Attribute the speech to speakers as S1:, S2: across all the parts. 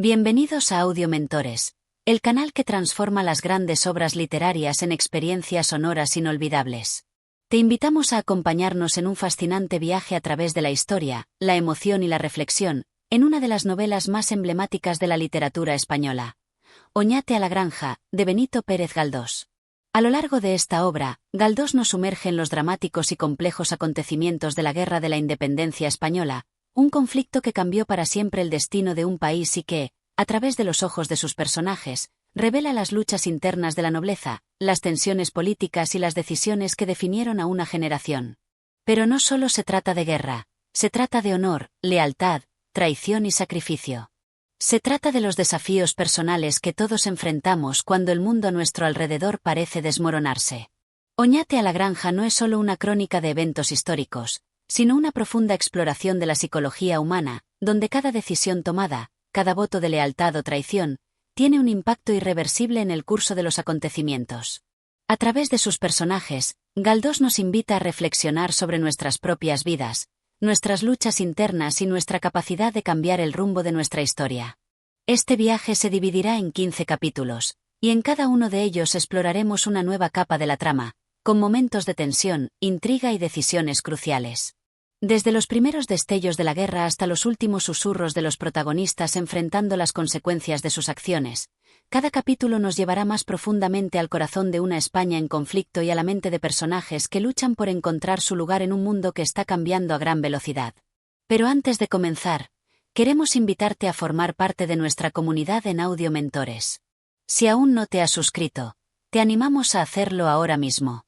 S1: Bienvenidos a Audio Mentores, el canal que transforma las grandes obras literarias en experiencias sonoras inolvidables. Te invitamos a acompañarnos en un fascinante viaje a través de la historia, la emoción y la reflexión, en una de las novelas más emblemáticas de la literatura española. Oñate a la granja, de Benito Pérez Galdós. A lo largo de esta obra, Galdós nos sumerge en los dramáticos y complejos acontecimientos de la Guerra de la Independencia española, un conflicto que cambió para siempre el destino de un país y que, a través de los ojos de sus personajes, revela las luchas internas de la nobleza, las tensiones políticas y las decisiones que definieron a una generación. Pero no solo se trata de guerra, se trata de honor, lealtad, traición y sacrificio. Se trata de los desafíos personales que todos enfrentamos cuando el mundo a nuestro alrededor parece desmoronarse. Oñate a la granja no es solo una crónica de eventos históricos, sino una profunda exploración de la psicología humana, donde cada decisión tomada, cada voto de lealtad o traición, tiene un impacto irreversible en el curso de los acontecimientos. A través de sus personajes, Galdós nos invita a reflexionar sobre nuestras propias vidas, nuestras luchas internas y nuestra capacidad de cambiar el rumbo de nuestra historia. Este viaje se dividirá en 15 capítulos, y en cada uno de ellos exploraremos una nueva capa de la trama, con momentos de tensión, intriga y decisiones cruciales. Desde los primeros destellos de la guerra hasta los últimos susurros de los protagonistas enfrentando las consecuencias de sus acciones, cada capítulo nos llevará más profundamente al corazón de una España en conflicto y a la mente de personajes que luchan por encontrar su lugar en un mundo que está cambiando a gran velocidad. Pero antes de comenzar, queremos invitarte a formar parte de nuestra comunidad en Audio Mentores. Si aún no te has suscrito, te animamos a hacerlo ahora mismo.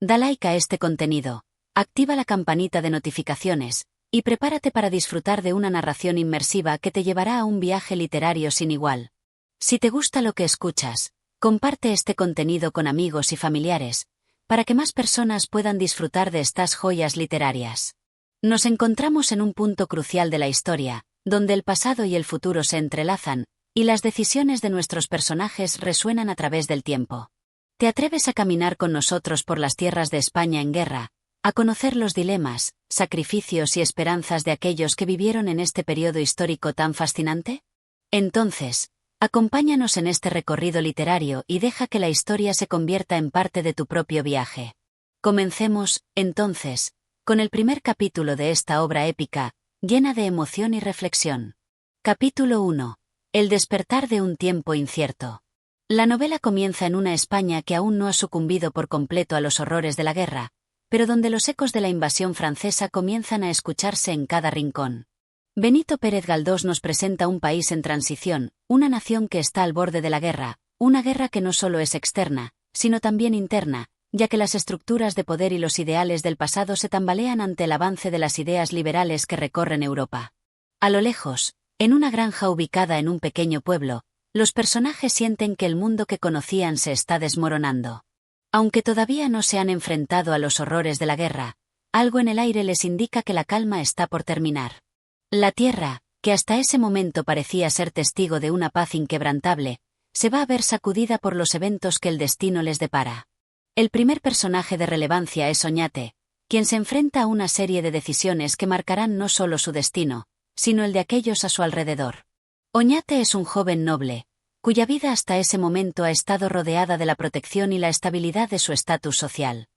S1: Da like a este contenido. Activa la campanita de notificaciones, y prepárate para disfrutar de una narración inmersiva que te llevará a un viaje literario sin igual. Si te gusta lo que escuchas, comparte este contenido con amigos y familiares, para que más personas puedan disfrutar de estas joyas literarias. Nos encontramos en un punto crucial de la historia, donde el pasado y el futuro se entrelazan, y las decisiones de nuestros personajes resuenan a través del tiempo. ¿Te atreves a caminar con nosotros por las tierras de España en guerra, a conocer los dilemas, sacrificios y esperanzas de aquellos que vivieron en este periodo histórico tan fascinante? Entonces, acompáñanos en este recorrido literario y deja que la historia se convierta en parte de tu propio viaje. Comencemos, entonces, con el primer capítulo de esta obra épica, llena de emoción y reflexión. Capítulo 1. El despertar de un tiempo incierto. La novela comienza en una España que aún no ha sucumbido por completo a los horrores de la guerra, pero donde los ecos de la invasión francesa comienzan a escucharse en cada rincón. Benito Pérez Galdós nos presenta un país en transición, una nación que está al borde de la guerra, una guerra que no solo es externa, sino también interna, ya que las estructuras de poder y los ideales del pasado se tambalean ante el avance de las ideas liberales que recorren Europa. A lo lejos, en una granja ubicada en un pequeño pueblo, los personajes sienten que el mundo que conocían se está desmoronando. Aunque todavía no se han enfrentado a los horrores de la guerra, algo en el aire les indica que la calma está por terminar. La tierra, que hasta ese momento parecía ser testigo de una paz inquebrantable, se va a ver sacudida por los eventos que el destino les depara. El primer personaje de relevancia es Oñate, quien se enfrenta a una serie de decisiones que marcarán no solo su destino, sino el de aquellos a su alrededor. Oñate es un joven noble, cuya vida hasta ese momento ha estado rodeada de la protección y la estabilidad de su estatus social.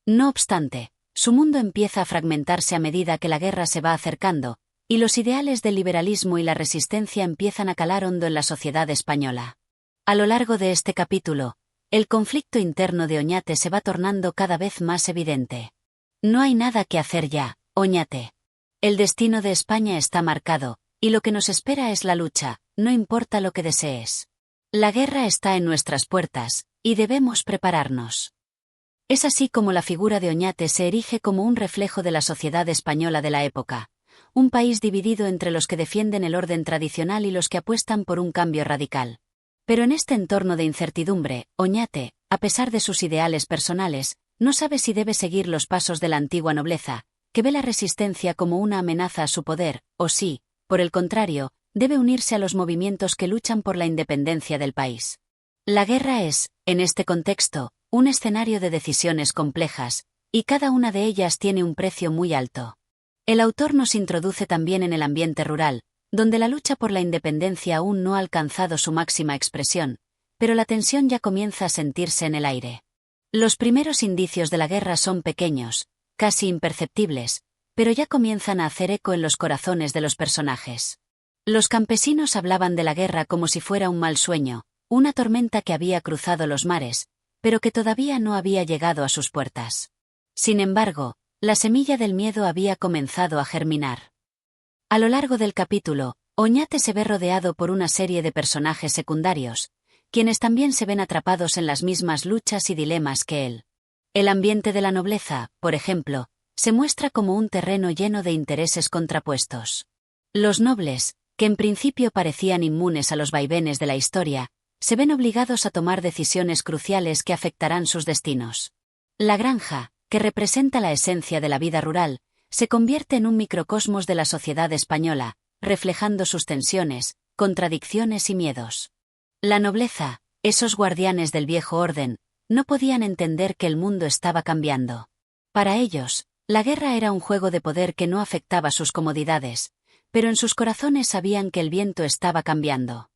S1: No obstante, su mundo empieza a fragmentarse a medida que la guerra se va acercando, y los ideales del liberalismo y la resistencia empiezan a calar hondo en la sociedad española. A lo largo de este capítulo, el conflicto interno de Oñate se va tornando cada vez más evidente. No hay nada que hacer ya, Oñate. El destino de España está marcado, y lo que nos espera es la lucha, no importa lo que desees. La guerra está en nuestras puertas, y debemos prepararnos. Es así como la figura de Oñate se erige como un reflejo de la sociedad española de la época, un país dividido entre los que defienden el orden tradicional y los que apuestan por un cambio radical. Pero en este entorno de incertidumbre, Oñate, a pesar de sus ideales personales, no sabe si debe seguir los pasos de la antigua nobleza, que ve la resistencia como una amenaza a su poder, o si, por el contrario, debe unirse a los movimientos que luchan por la independencia del país. La guerra es, en este contexto, un escenario de decisiones complejas, y cada una de ellas tiene un precio muy alto. El autor nos introduce también en el ambiente rural, donde la lucha por la independencia aún no ha alcanzado su máxima expresión, pero la tensión ya comienza a sentirse en el aire. Los primeros indicios de la guerra son pequeños, casi imperceptibles, pero ya comienzan a hacer eco en los corazones de los personajes. Los campesinos hablaban de la guerra como si fuera un mal sueño, una tormenta que había cruzado los mares, pero que todavía no había llegado a sus puertas. Sin embargo, la semilla del miedo había comenzado a germinar. A lo largo del capítulo, Oñate se ve rodeado por una serie de personajes secundarios, quienes también se ven atrapados en las mismas luchas y dilemas que él. El ambiente de la nobleza, por ejemplo, se muestra como un terreno lleno de intereses contrapuestos. Los nobles, que en principio parecían inmunes a los vaivenes de la historia, se ven obligados a tomar decisiones cruciales que afectarán sus destinos. La granja, que representa la esencia de la vida rural, se convierte en un microcosmos de la sociedad española, reflejando sus tensiones, contradicciones y miedos. La nobleza, esos guardianes del viejo orden, no podían entender que el mundo estaba cambiando. Para ellos, la guerra era un juego de poder que no afectaba sus comodidades, pero en sus corazones sabían que el viento estaba cambiando.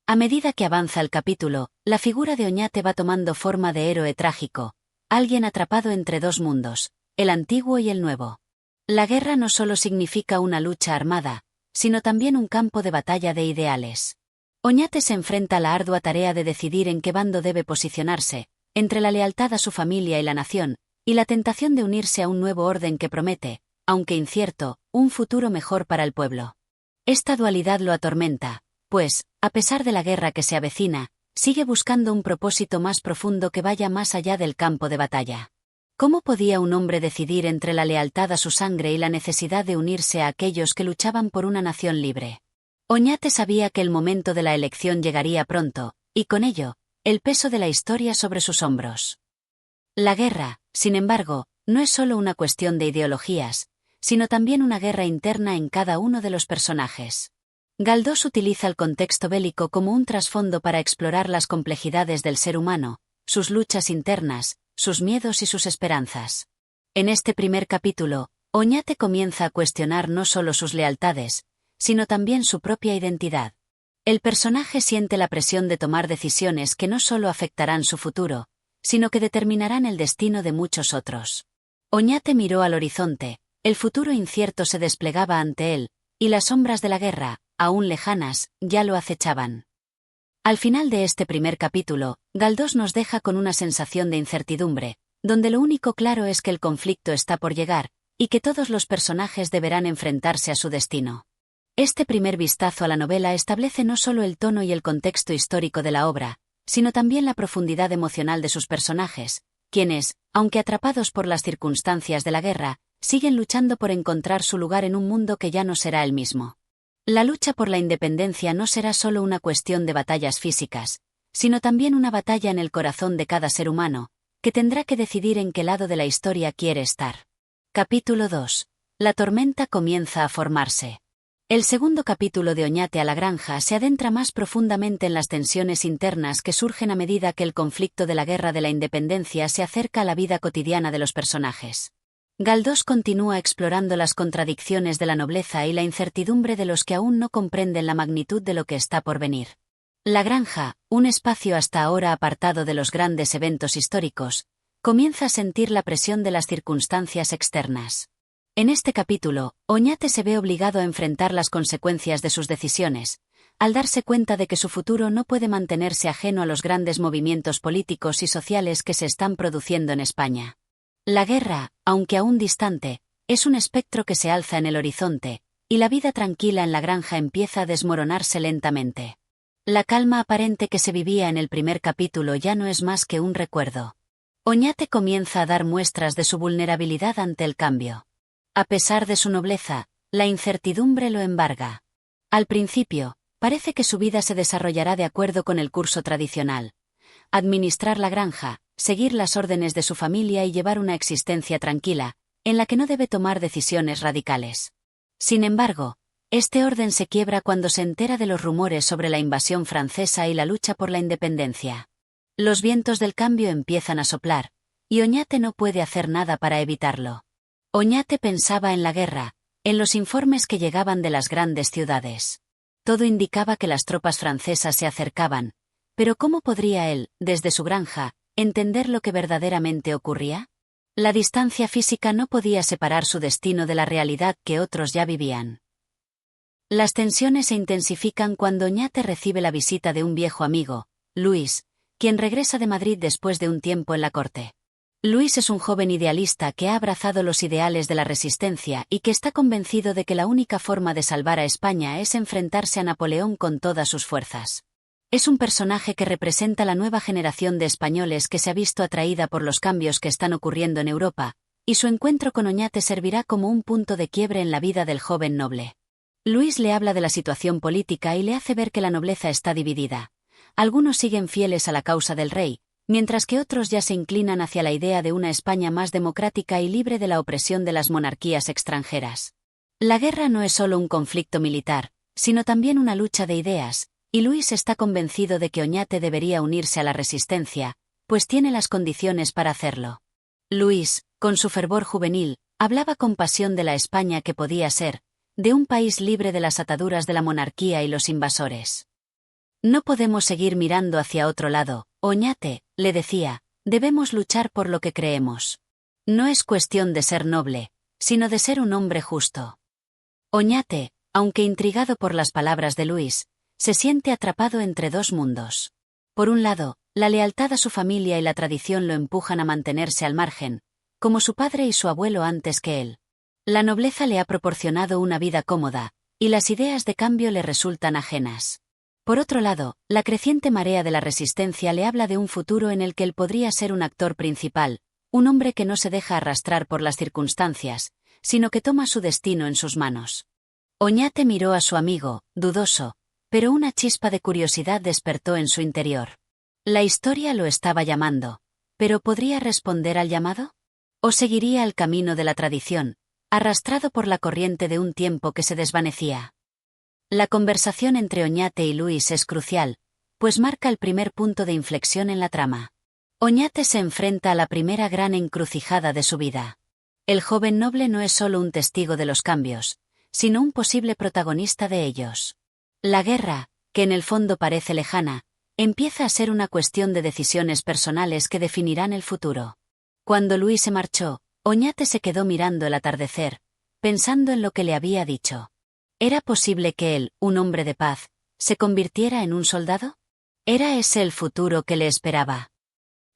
S1: A medida que avanza el capítulo, la figura de Oñate va tomando forma de héroe trágico, alguien atrapado entre dos mundos, el antiguo y el nuevo. La guerra no solo significa una lucha armada, sino también un campo de batalla de ideales. Oñate se enfrenta a la ardua tarea de decidir en qué bando debe posicionarse, entre la lealtad a su familia y la nación, y la tentación de unirse a un nuevo orden que promete, aunque incierto, un futuro mejor para el pueblo. Esta dualidad lo atormenta, pues, a pesar de la guerra que se avecina, sigue buscando un propósito más profundo que vaya más allá del campo de batalla. ¿Cómo podía un hombre decidir entre la lealtad a su sangre y la necesidad de unirse a aquellos que luchaban por una nación libre? Oñate sabía que el momento de la elección llegaría pronto, y con ello, el peso de la historia sobre sus hombros. La guerra, sin embargo, no es solo una cuestión de ideologías, sino también una guerra interna en cada uno de los personajes. Galdós utiliza el contexto bélico como un trasfondo para explorar las complejidades del ser humano, sus luchas internas, sus miedos y sus esperanzas. En este primer capítulo, Oñate comienza a cuestionar no solo sus lealtades, sino también su propia identidad. El personaje siente la presión de tomar decisiones que no solo afectarán su futuro, sino que determinarán el destino de muchos otros. Oñate miró al horizonte, el futuro incierto se desplegaba ante él, y las sombras de la guerra, aún lejanas, ya lo acechaban. Al final de este primer capítulo, Galdós nos deja con una sensación de incertidumbre, donde lo único claro es que el conflicto está por llegar, y que todos los personajes deberán enfrentarse a su destino. Este primer vistazo a la novela establece no solo el tono y el contexto histórico de la obra, sino también la profundidad emocional de sus personajes, quienes, aunque atrapados por las circunstancias de la guerra, siguen luchando por encontrar su lugar en un mundo que ya no será el mismo. La lucha por la independencia no será solo una cuestión de batallas físicas, sino también una batalla en el corazón de cada ser humano, que tendrá que decidir en qué lado de la historia quiere estar. Capítulo 2. La tormenta comienza a formarse. El segundo capítulo de Oñate a la granja se adentra más profundamente en las tensiones internas que surgen a medida que el conflicto de la guerra de la independencia se acerca a la vida cotidiana de los personajes. Galdós continúa explorando las contradicciones de la nobleza y la incertidumbre de los que aún no comprenden la magnitud de lo que está por venir. La granja, un espacio hasta ahora apartado de los grandes eventos históricos, comienza a sentir la presión de las circunstancias externas. En este capítulo, Oñate se ve obligado a enfrentar las consecuencias de sus decisiones, al darse cuenta de que su futuro no puede mantenerse ajeno a los grandes movimientos políticos y sociales que se están produciendo en España. La guerra, aunque aún distante, es un espectro que se alza en el horizonte, y la vida tranquila en la granja empieza a desmoronarse lentamente. La calma aparente que se vivía en el primer capítulo ya no es más que un recuerdo. Oñate comienza a dar muestras de su vulnerabilidad ante el cambio. A pesar de su nobleza, la incertidumbre lo embarga. Al principio, parece que su vida se desarrollará de acuerdo con el curso tradicional. Administrar la granja, seguir las órdenes de su familia y llevar una existencia tranquila, en la que no debe tomar decisiones radicales. Sin embargo, este orden se quiebra cuando se entera de los rumores sobre la invasión francesa y la lucha por la independencia. Los vientos del cambio empiezan a soplar, y Oñate no puede hacer nada para evitarlo. Oñate pensaba en la guerra, en los informes que llegaban de las grandes ciudades. Todo indicaba que las tropas francesas se acercaban, pero ¿cómo podría él, desde su granja, entender lo que verdaderamente ocurría? La distancia física no podía separar su destino de la realidad que otros ya vivían. Las tensiones se intensifican cuando Oñate recibe la visita de un viejo amigo, Luis, quien regresa de Madrid después de un tiempo en la corte. Luis es un joven idealista que ha abrazado los ideales de la resistencia y que está convencido de que la única forma de salvar a España es enfrentarse a Napoleón con todas sus fuerzas. Es un personaje que representa la nueva generación de españoles que se ha visto atraída por los cambios que están ocurriendo en Europa, y su encuentro con Oñate servirá como un punto de quiebre en la vida del joven noble. Luis le habla de la situación política y le hace ver que la nobleza está dividida. Algunos siguen fieles a la causa del rey, mientras que otros ya se inclinan hacia la idea de una España más democrática y libre de la opresión de las monarquías extranjeras. La guerra no es solo un conflicto militar, sino también una lucha de ideas, y Luis está convencido de que Oñate debería unirse a la resistencia, pues tiene las condiciones para hacerlo. Luis, con su fervor juvenil, hablaba con pasión de la España que podía ser, de un país libre de las ataduras de la monarquía y los invasores. No podemos seguir mirando hacia otro lado, Oñate, le decía, debemos luchar por lo que creemos. No es cuestión de ser noble, sino de ser un hombre justo. Oñate, aunque intrigado por las palabras de Luis, se siente atrapado entre dos mundos. Por un lado, la lealtad a su familia y la tradición lo empujan a mantenerse al margen, como su padre y su abuelo antes que él. La nobleza le ha proporcionado una vida cómoda, y las ideas de cambio le resultan ajenas. Por otro lado, la creciente marea de la resistencia le habla de un futuro en el que él podría ser un actor principal, un hombre que no se deja arrastrar por las circunstancias, sino que toma su destino en sus manos. Oñate miró a su amigo, dudoso, pero una chispa de curiosidad despertó en su interior. La historia lo estaba llamando, pero ¿podría responder al llamado? ¿O seguiría el camino de la tradición, arrastrado por la corriente de un tiempo que se desvanecía? La conversación entre Oñate y Luis es crucial, pues marca el primer punto de inflexión en la trama. Oñate se enfrenta a la primera gran encrucijada de su vida. El joven noble no es solo un testigo de los cambios, sino un posible protagonista de ellos. La guerra, que en el fondo parece lejana, empieza a ser una cuestión de decisiones personales que definirán el futuro. Cuando Luis se marchó, Oñate se quedó mirando el atardecer, pensando en lo que le había dicho. ¿Era posible que él, un hombre de paz, se convirtiera en un soldado? ¿Era ese el futuro que le esperaba?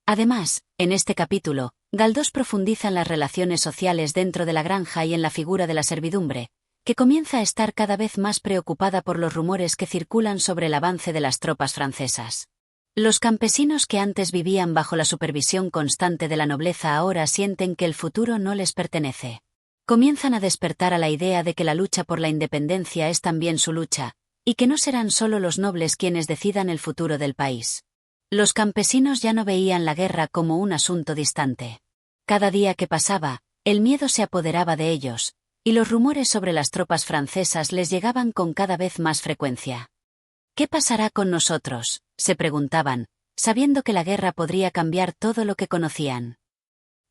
S1: Además, en este capítulo, Galdós profundiza en las relaciones sociales dentro de la granja y en la figura de la servidumbre, que comienza a estar cada vez más preocupada por los rumores que circulan sobre el avance de las tropas francesas. Los campesinos que antes vivían bajo la supervisión constante de la nobleza ahora sienten que el futuro no les pertenece. Comienzan a despertar a la idea de que la lucha por la independencia es también su lucha, y que no serán solo los nobles quienes decidan el futuro del país. Los campesinos ya no veían la guerra como un asunto distante. Cada día que pasaba, el miedo se apoderaba de ellos, y los rumores sobre las tropas francesas les llegaban con cada vez más frecuencia. ¿Qué pasará con nosotros?, se preguntaban, sabiendo que la guerra podría cambiar todo lo que conocían.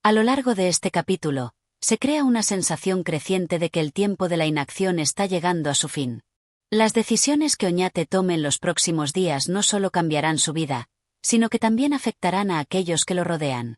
S1: A lo largo de este capítulo, se crea una sensación creciente de que el tiempo de la inacción está llegando a su fin. Las decisiones que Oñate tome en los próximos días no solo cambiarán su vida, sino que también afectarán a aquellos que lo rodean.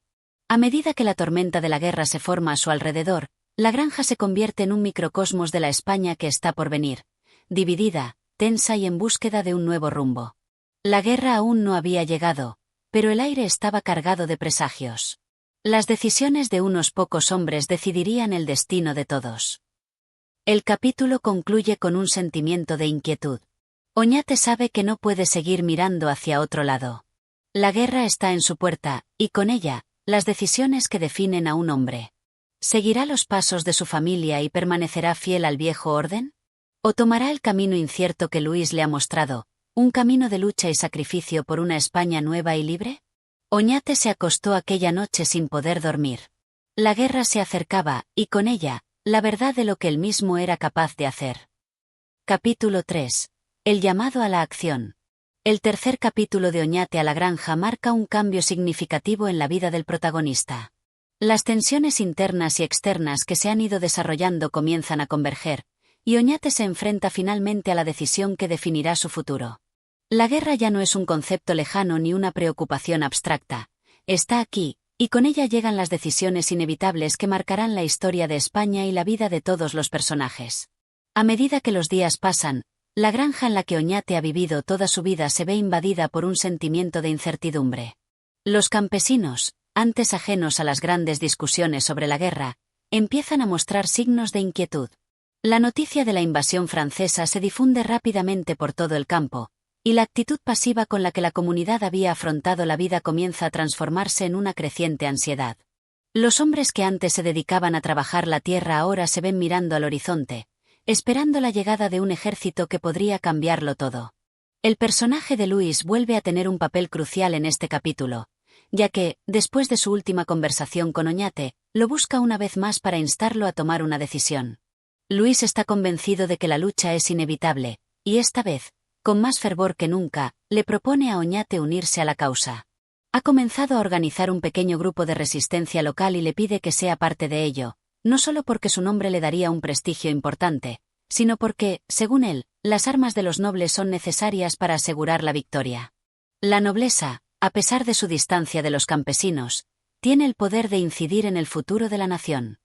S1: A medida que la tormenta de la guerra se forma a su alrededor, la granja se convierte en un microcosmos de la España que está por venir, dividida, tensa y en búsqueda de un nuevo rumbo. La guerra aún no había llegado, pero el aire estaba cargado de presagios. Las decisiones de unos pocos hombres decidirían el destino de todos. El capítulo concluye con un sentimiento de inquietud. Oñate sabe que no puede seguir mirando hacia otro lado. La guerra está en su puerta, y con ella, las decisiones que definen a un hombre. ¿Seguirá los pasos de su familia y permanecerá fiel al viejo orden? ¿O tomará el camino incierto que Luis le ha mostrado, un camino de lucha y sacrificio por una España nueva y libre? Oñate se acostó aquella noche sin poder dormir. La guerra se acercaba, y con ella, la verdad de lo que él mismo era capaz de hacer. Capítulo 3. El llamado a la acción. El tercer capítulo de Oñate a la granja marca un cambio significativo en la vida del protagonista. Las tensiones internas y externas que se han ido desarrollando comienzan a converger, y Oñate se enfrenta finalmente a la decisión que definirá su futuro. La guerra ya no es un concepto lejano ni una preocupación abstracta. Está aquí, y con ella llegan las decisiones inevitables que marcarán la historia de España y la vida de todos los personajes. A medida que los días pasan, la granja en la que Oñate ha vivido toda su vida se ve invadida por un sentimiento de incertidumbre. Los campesinos, antes ajenos a las grandes discusiones sobre la guerra, empiezan a mostrar signos de inquietud. La noticia de la invasión francesa se difunde rápidamente por todo el campo, y la actitud pasiva con la que la comunidad había afrontado la vida comienza a transformarse en una creciente ansiedad. Los hombres que antes se dedicaban a trabajar la tierra ahora se ven mirando al horizonte, esperando la llegada de un ejército que podría cambiarlo todo. El personaje de Luis vuelve a tener un papel crucial en este capítulo, ya que, después de su última conversación con Oñate, lo busca una vez más para instarlo a tomar una decisión. Luis está convencido de que la lucha es inevitable, y esta vez, con más fervor que nunca, le propone a Oñate unirse a la causa. Ha comenzado a organizar un pequeño grupo de resistencia local y le pide que sea parte de ello, no solo porque su nombre le daría un prestigio importante, sino porque, según él, las armas de los nobles son necesarias para asegurar la victoria. La nobleza, a pesar de su distancia de los campesinos, tiene el poder de incidir en el futuro de la nación.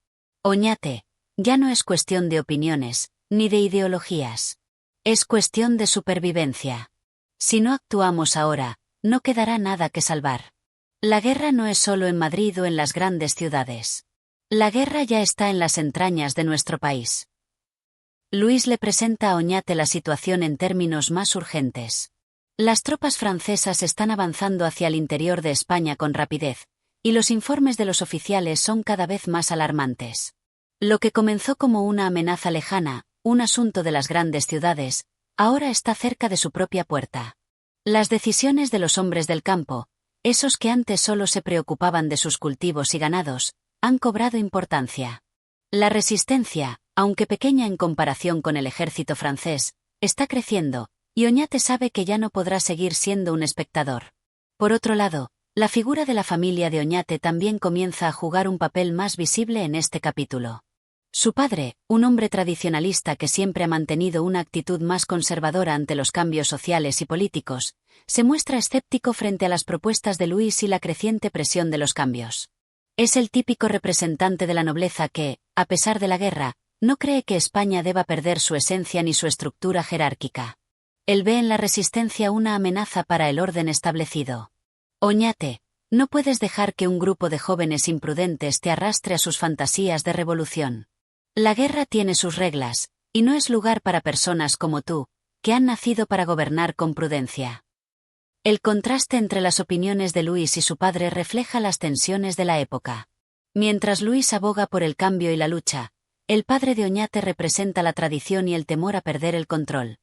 S1: Oñate, ya no es cuestión de opiniones, ni de ideologías. Es cuestión de supervivencia. Si no actuamos ahora, no quedará nada que salvar. La guerra no es solo en Madrid o en las grandes ciudades. La guerra ya está en las entrañas de nuestro país. Luis le presenta a Oñate la situación en términos más urgentes. Las tropas francesas están avanzando hacia el interior de España con rapidez, y los informes de los oficiales son cada vez más alarmantes. Lo que comenzó como una amenaza lejana, un asunto de las grandes ciudades, ahora está cerca de su propia puerta. Las decisiones de los hombres del campo, esos que antes solo se preocupaban de sus cultivos y ganados, han cobrado importancia. La resistencia, aunque pequeña en comparación con el ejército francés, está creciendo, y Oñate sabe que ya no podrá seguir siendo un espectador. Por otro lado, la figura de la familia de Oñate también comienza a jugar un papel más visible en este capítulo. Su padre, un hombre tradicionalista que siempre ha mantenido una actitud más conservadora ante los cambios sociales y políticos, se muestra escéptico frente a las propuestas de Luis y la creciente presión de los cambios. Es el típico representante de la nobleza que, a pesar de la guerra, no cree que España deba perder su esencia ni su estructura jerárquica. Él ve en la resistencia una amenaza para el orden establecido. Oñate, no puedes dejar que un grupo de jóvenes imprudentes te arrastre a sus fantasías de revolución. La guerra tiene sus reglas, y no es lugar para personas como tú, que han nacido para gobernar con prudencia. El contraste entre las opiniones de Luis y su padre refleja las tensiones de la época. Mientras Luis aboga por el cambio y la lucha, el padre de Oñate representa la tradición y el temor a perder el control.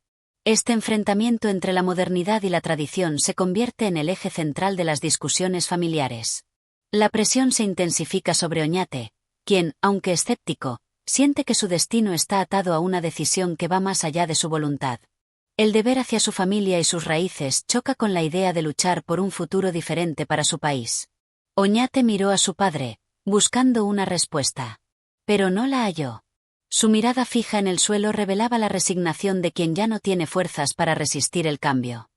S1: Este enfrentamiento entre la modernidad y la tradición se convierte en el eje central de las discusiones familiares. La presión se intensifica sobre Oñate, quien, aunque escéptico, siente que su destino está atado a una decisión que va más allá de su voluntad. El deber hacia su familia y sus raíces choca con la idea de luchar por un futuro diferente para su país. Oñate miró a su padre, buscando una respuesta. Pero no la halló. Su mirada fija en el suelo revelaba la resignación de quien ya no tiene fuerzas para resistir el cambio.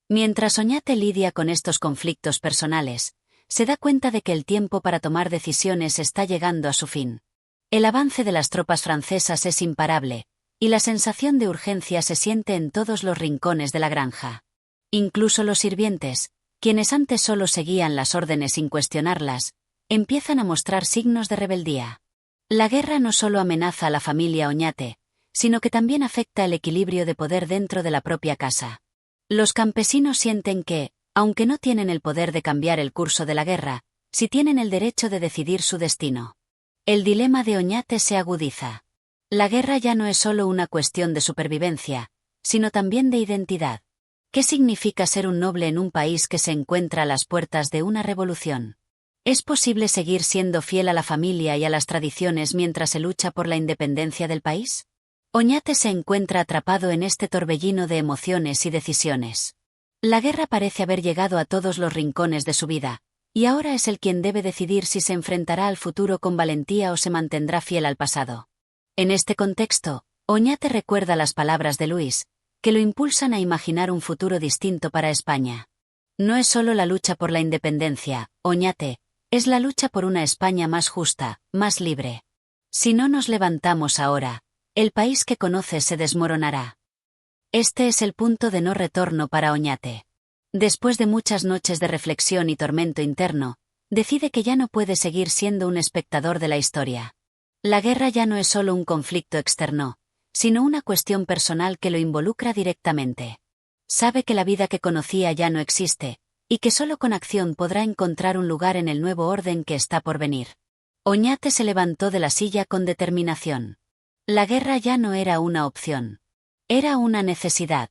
S1: Mientras Oñate lidia con estos conflictos personales, se da cuenta de que el tiempo para tomar decisiones está llegando a su fin. El avance de las tropas francesas es imparable, y la sensación de urgencia se siente en todos los rincones de la granja. Incluso los sirvientes, quienes antes solo seguían las órdenes sin cuestionarlas, empiezan a mostrar signos de rebeldía. La guerra no solo amenaza a la familia Oñate, sino que también afecta el equilibrio de poder dentro de la propia casa. Los campesinos sienten que, aunque no tienen el poder de cambiar el curso de la guerra, sí tienen el derecho de decidir su destino. El dilema de Oñate se agudiza. La guerra ya no es solo una cuestión de supervivencia, sino también de identidad. ¿Qué significa ser un noble en un país que se encuentra a las puertas de una revolución? ¿Es posible seguir siendo fiel a la familia y a las tradiciones mientras se lucha por la independencia del país? Oñate se encuentra atrapado en este torbellino de emociones y decisiones. La guerra parece haber llegado a todos los rincones de su vida, y ahora es él quien debe decidir si se enfrentará al futuro con valentía o se mantendrá fiel al pasado. En este contexto, Oñate recuerda las palabras de Luis, que lo impulsan a imaginar un futuro distinto para España. No es solo la lucha por la independencia, Oñate, es la lucha por una España más justa, más libre. Si no nos levantamos ahora, el país que conoce se desmoronará. Este es el punto de no retorno para Oñate. Después de muchas noches de reflexión y tormento interno, decide que ya no puede seguir siendo un espectador de la historia. La guerra ya no es solo un conflicto externo, sino una cuestión personal que lo involucra directamente. Sabe que la vida que conocía ya no existe, y que solo con acción podrá encontrar un lugar en el nuevo orden que está por venir. Oñate se levantó de la silla con determinación. La guerra ya no era una opción. Era una necesidad.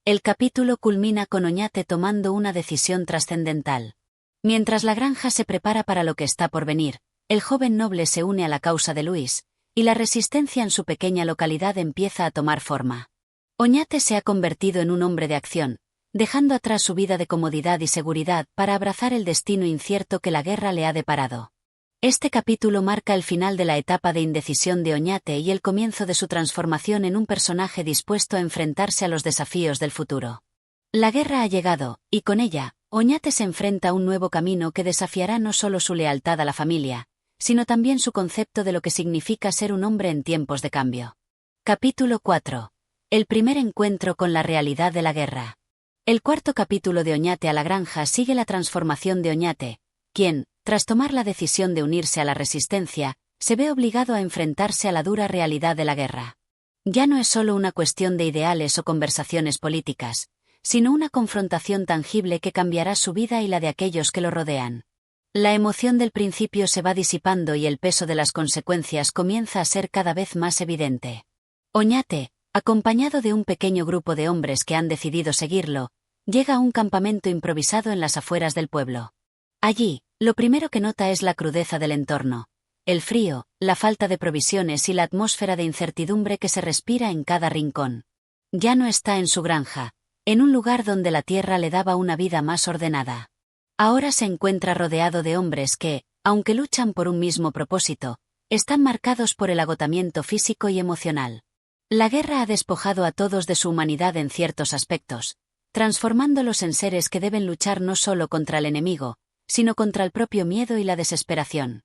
S1: El capítulo culmina con Oñate tomando una decisión trascendental. Mientras la granja se prepara para lo que está por venir, el joven noble se une a la causa de Luis, y la resistencia en su pequeña localidad empieza a tomar forma. Oñate se ha convertido en un hombre de acción, dejando atrás su vida de comodidad y seguridad para abrazar el destino incierto que la guerra le ha deparado. Este capítulo marca el final de la etapa de indecisión de Oñate y el comienzo de su transformación en un personaje dispuesto a enfrentarse a los desafíos del futuro. La guerra ha llegado, y con ella, Oñate se enfrenta a un nuevo camino que desafiará no solo su lealtad a la familia, sino también su concepto de lo que significa ser un hombre en tiempos de cambio. Capítulo 4. El primer encuentro con la realidad de la guerra. El cuarto capítulo de Oñate a la granja sigue la transformación de Oñate, quien, tras tomar la decisión de unirse a la resistencia, se ve obligado a enfrentarse a la dura realidad de la guerra. Ya no es solo una cuestión de ideales o conversaciones políticas, sino una confrontación tangible que cambiará su vida y la de aquellos que lo rodean. La emoción del principio se va disipando y el peso de las consecuencias comienza a ser cada vez más evidente. Oñate, acompañado de un pequeño grupo de hombres que han decidido seguirlo, llega a un campamento improvisado en las afueras del pueblo. Allí, lo primero que nota es la crudeza del entorno, el frío, la falta de provisiones y la atmósfera de incertidumbre que se respira en cada rincón. Ya no está en su granja, en un lugar donde la tierra le daba una vida más ordenada. Ahora se encuentra rodeado de hombres que, aunque luchan por un mismo propósito, están marcados por el agotamiento físico y emocional. La guerra ha despojado a todos de su humanidad en ciertos aspectos, transformándolos en seres que deben luchar no solo contra el enemigo, sino contra el propio miedo y la desesperación.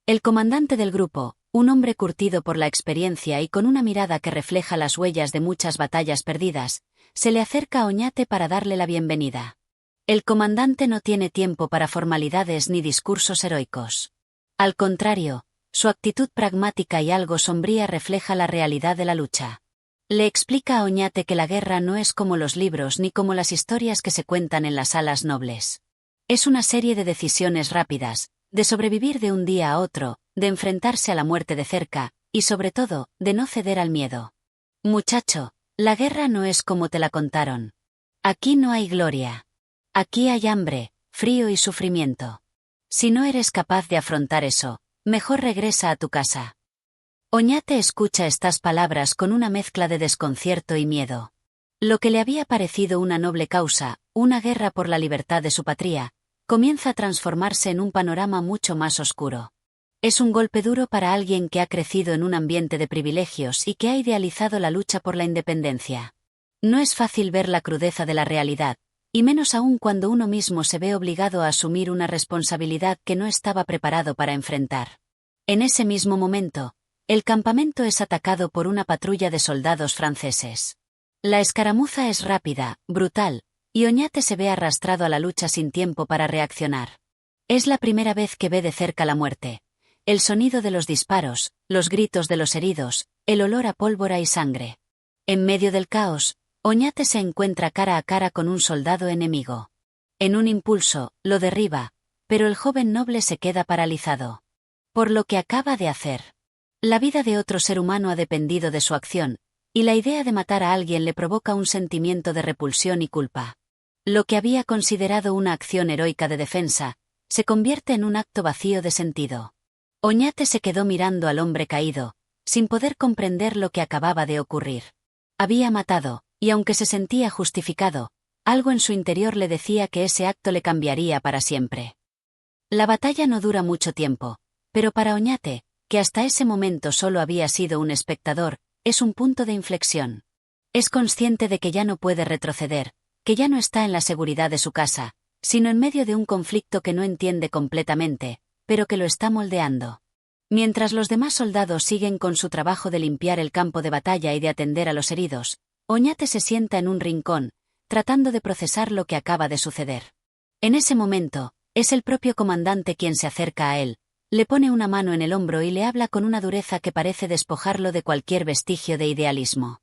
S1: El comandante del grupo, un hombre curtido por la experiencia y con una mirada que refleja las huellas de muchas batallas perdidas, se le acerca a Oñate para darle la bienvenida. El comandante no tiene tiempo para formalidades ni discursos heroicos. Al contrario, su actitud pragmática y algo sombría refleja la realidad de la lucha. Le explica a Oñate que la guerra no es como los libros ni como las historias que se cuentan en las salas nobles. Es una serie de decisiones rápidas, de sobrevivir de un día a otro, de enfrentarse a la muerte de cerca, y sobre todo, de no ceder al miedo. Muchacho, la guerra no es como te la contaron. Aquí no hay gloria. Aquí hay hambre, frío y sufrimiento. Si no eres capaz de afrontar eso, mejor regresa a tu casa. Oñate escucha estas palabras con una mezcla de desconcierto y miedo. Lo que le había parecido una noble causa, una guerra por la libertad de su patria, comienza a transformarse en un panorama mucho más oscuro. Es un golpe duro para alguien que ha crecido en un ambiente de privilegios y que ha idealizado la lucha por la independencia. No es fácil ver la crudeza de la realidad, y menos aún cuando uno mismo se ve obligado a asumir una responsabilidad que no estaba preparado para enfrentar. En ese mismo momento, el campamento es atacado por una patrulla de soldados franceses. La escaramuza es rápida, brutal, y Oñate se ve arrastrado a la lucha sin tiempo para reaccionar. Es la primera vez que ve de cerca la muerte. El sonido de los disparos, los gritos de los heridos, el olor a pólvora y sangre. En medio del caos, Oñate se encuentra cara a cara con un soldado enemigo. En un impulso, lo derriba, pero el joven noble se queda paralizado. Por lo que acaba de hacer. La vida de otro ser humano ha dependido de su acción, y la idea de matar a alguien le provoca un sentimiento de repulsión y culpa. Lo que había considerado una acción heroica de defensa, se convierte en un acto vacío de sentido. Oñate se quedó mirando al hombre caído, sin poder comprender lo que acababa de ocurrir. Había matado, y aunque se sentía justificado, algo en su interior le decía que ese acto le cambiaría para siempre. La batalla no dura mucho tiempo, pero para Oñate, que hasta ese momento solo había sido un espectador, es un punto de inflexión. Es consciente de que ya no puede retroceder, que ya no está en la seguridad de su casa, sino en medio de un conflicto que no entiende completamente, pero que lo está moldeando. Mientras los demás soldados siguen con su trabajo de limpiar el campo de batalla y de atender a los heridos, Oñate se sienta en un rincón, tratando de procesar lo que acaba de suceder. En ese momento, es el propio comandante quien se acerca a él, le pone una mano en el hombro y le habla con una dureza que parece despojarlo de cualquier vestigio de idealismo.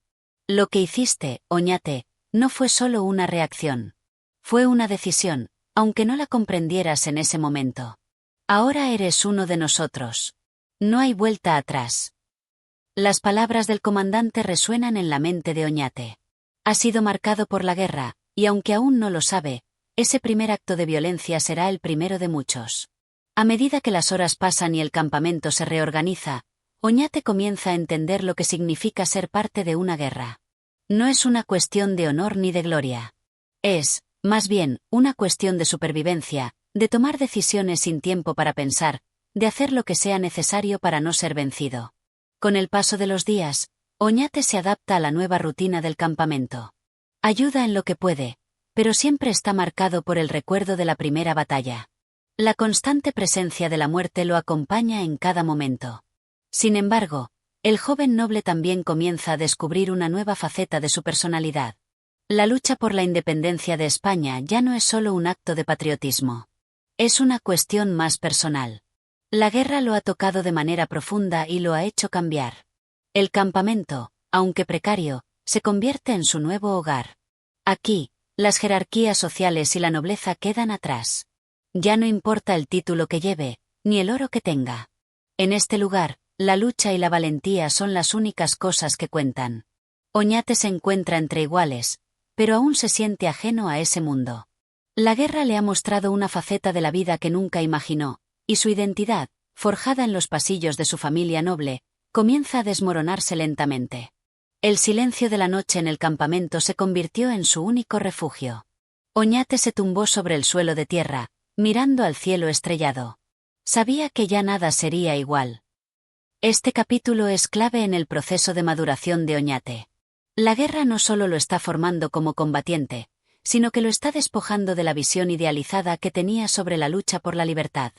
S1: Lo que hiciste, Oñate, no fue solo una reacción. Fue una decisión, aunque no la comprendieras en ese momento. Ahora eres uno de nosotros. No hay vuelta atrás. Las palabras del comandante resuenan en la mente de Oñate. Ha sido marcado por la guerra, y aunque aún no lo sabe, ese primer acto de violencia será el primero de muchos. A medida que las horas pasan y el campamento se reorganiza, Oñate comienza a entender lo que significa ser parte de una guerra. No es una cuestión de honor ni de gloria. Es, más bien, una cuestión de supervivencia, de tomar decisiones sin tiempo para pensar, de hacer lo que sea necesario para no ser vencido. Con el paso de los días, Oñate se adapta a la nueva rutina del campamento. Ayuda en lo que puede, pero siempre está marcado por el recuerdo de la primera batalla. La constante presencia de la muerte lo acompaña en cada momento. Sin embargo, el joven noble también comienza a descubrir una nueva faceta de su personalidad. La lucha por la independencia de España ya no es solo un acto de patriotismo. Es una cuestión más personal. La guerra lo ha tocado de manera profunda y lo ha hecho cambiar. El campamento, aunque precario, se convierte en su nuevo hogar. Aquí, las jerarquías sociales y la nobleza quedan atrás. Ya no importa el título que lleve, ni el oro que tenga. En este lugar, la lucha y la valentía son las únicas cosas que cuentan. Oñate se encuentra entre iguales, pero aún se siente ajeno a ese mundo. La guerra le ha mostrado una faceta de la vida que nunca imaginó, y su identidad, forjada en los pasillos de su familia noble, comienza a desmoronarse lentamente. El silencio de la noche en el campamento se convirtió en su único refugio. Oñate se tumbó sobre el suelo de tierra, mirando al cielo estrellado. Sabía que ya nada sería igual. Este capítulo es clave en el proceso de maduración de Oñate. La guerra no solo lo está formando como combatiente, sino que lo está despojando de la visión idealizada que tenía sobre la lucha por la libertad.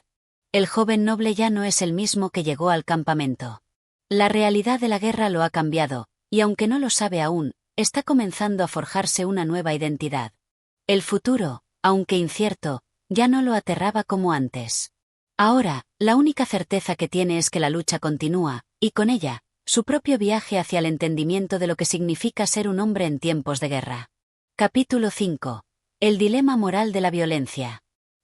S1: El joven noble ya no es el mismo que llegó al campamento. La realidad de la guerra lo ha cambiado, y aunque no lo sabe aún, está comenzando a forjarse una nueva identidad. El futuro, aunque incierto, ya no lo aterraba como antes. Ahora, la única certeza que tiene es que la lucha continúa, y con ella, su propio viaje hacia el entendimiento de lo que significa ser un hombre en tiempos de guerra. Capítulo 5. El dilema moral de la violencia.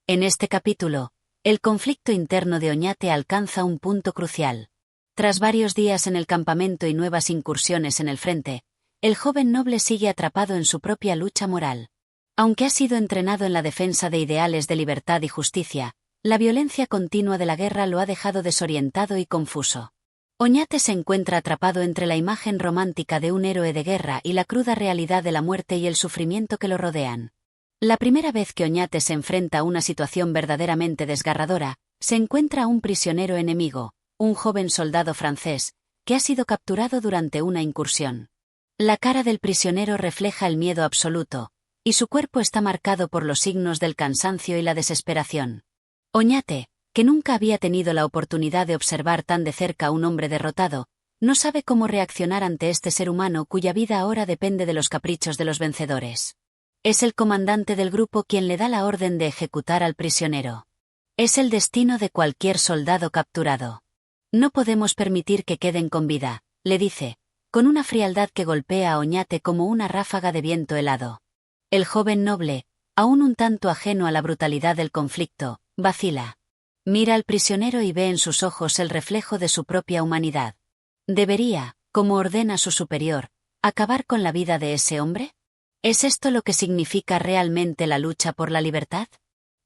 S1: En este capítulo, el conflicto interno de Oñate alcanza un punto crucial. Tras varios días en el campamento y nuevas incursiones en el frente, el joven noble sigue atrapado en su propia lucha moral. Aunque ha sido entrenado en la defensa de ideales de libertad y justicia, la violencia continua de la guerra lo ha dejado desorientado y confuso. Oñate se encuentra atrapado entre la imagen romántica de un héroe de guerra y la cruda realidad de la muerte y el sufrimiento que lo rodean. La primera vez que Oñate se enfrenta a una situación verdaderamente desgarradora, se encuentra a un prisionero enemigo, un joven soldado francés, que ha sido capturado durante una incursión. La cara del prisionero refleja el miedo absoluto, y su cuerpo está marcado por los signos del cansancio y la desesperación. Oñate, que nunca había tenido la oportunidad de observar tan de cerca a un hombre derrotado, no sabe cómo reaccionar ante este ser humano cuya vida ahora depende de los caprichos de los vencedores. Es el comandante del grupo quien le da la orden de ejecutar al prisionero. Es el destino de cualquier soldado capturado. No podemos permitir que queden con vida, le dice, con una frialdad que golpea a Oñate como una ráfaga de viento helado. El joven noble, aún un tanto ajeno a la brutalidad del conflicto, vacila. Mira al prisionero y ve en sus ojos el reflejo de su propia humanidad. ¿Debería, como ordena su superior, acabar con la vida de ese hombre? ¿Es esto lo que significa realmente la lucha por la libertad?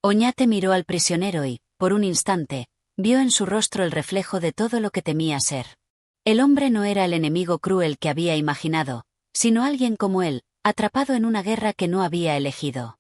S1: Oñate miró al prisionero y, por un instante, vio en su rostro el reflejo de todo lo que temía ser. El hombre no era el enemigo cruel que había imaginado, sino alguien como él, atrapado en una guerra que no había elegido.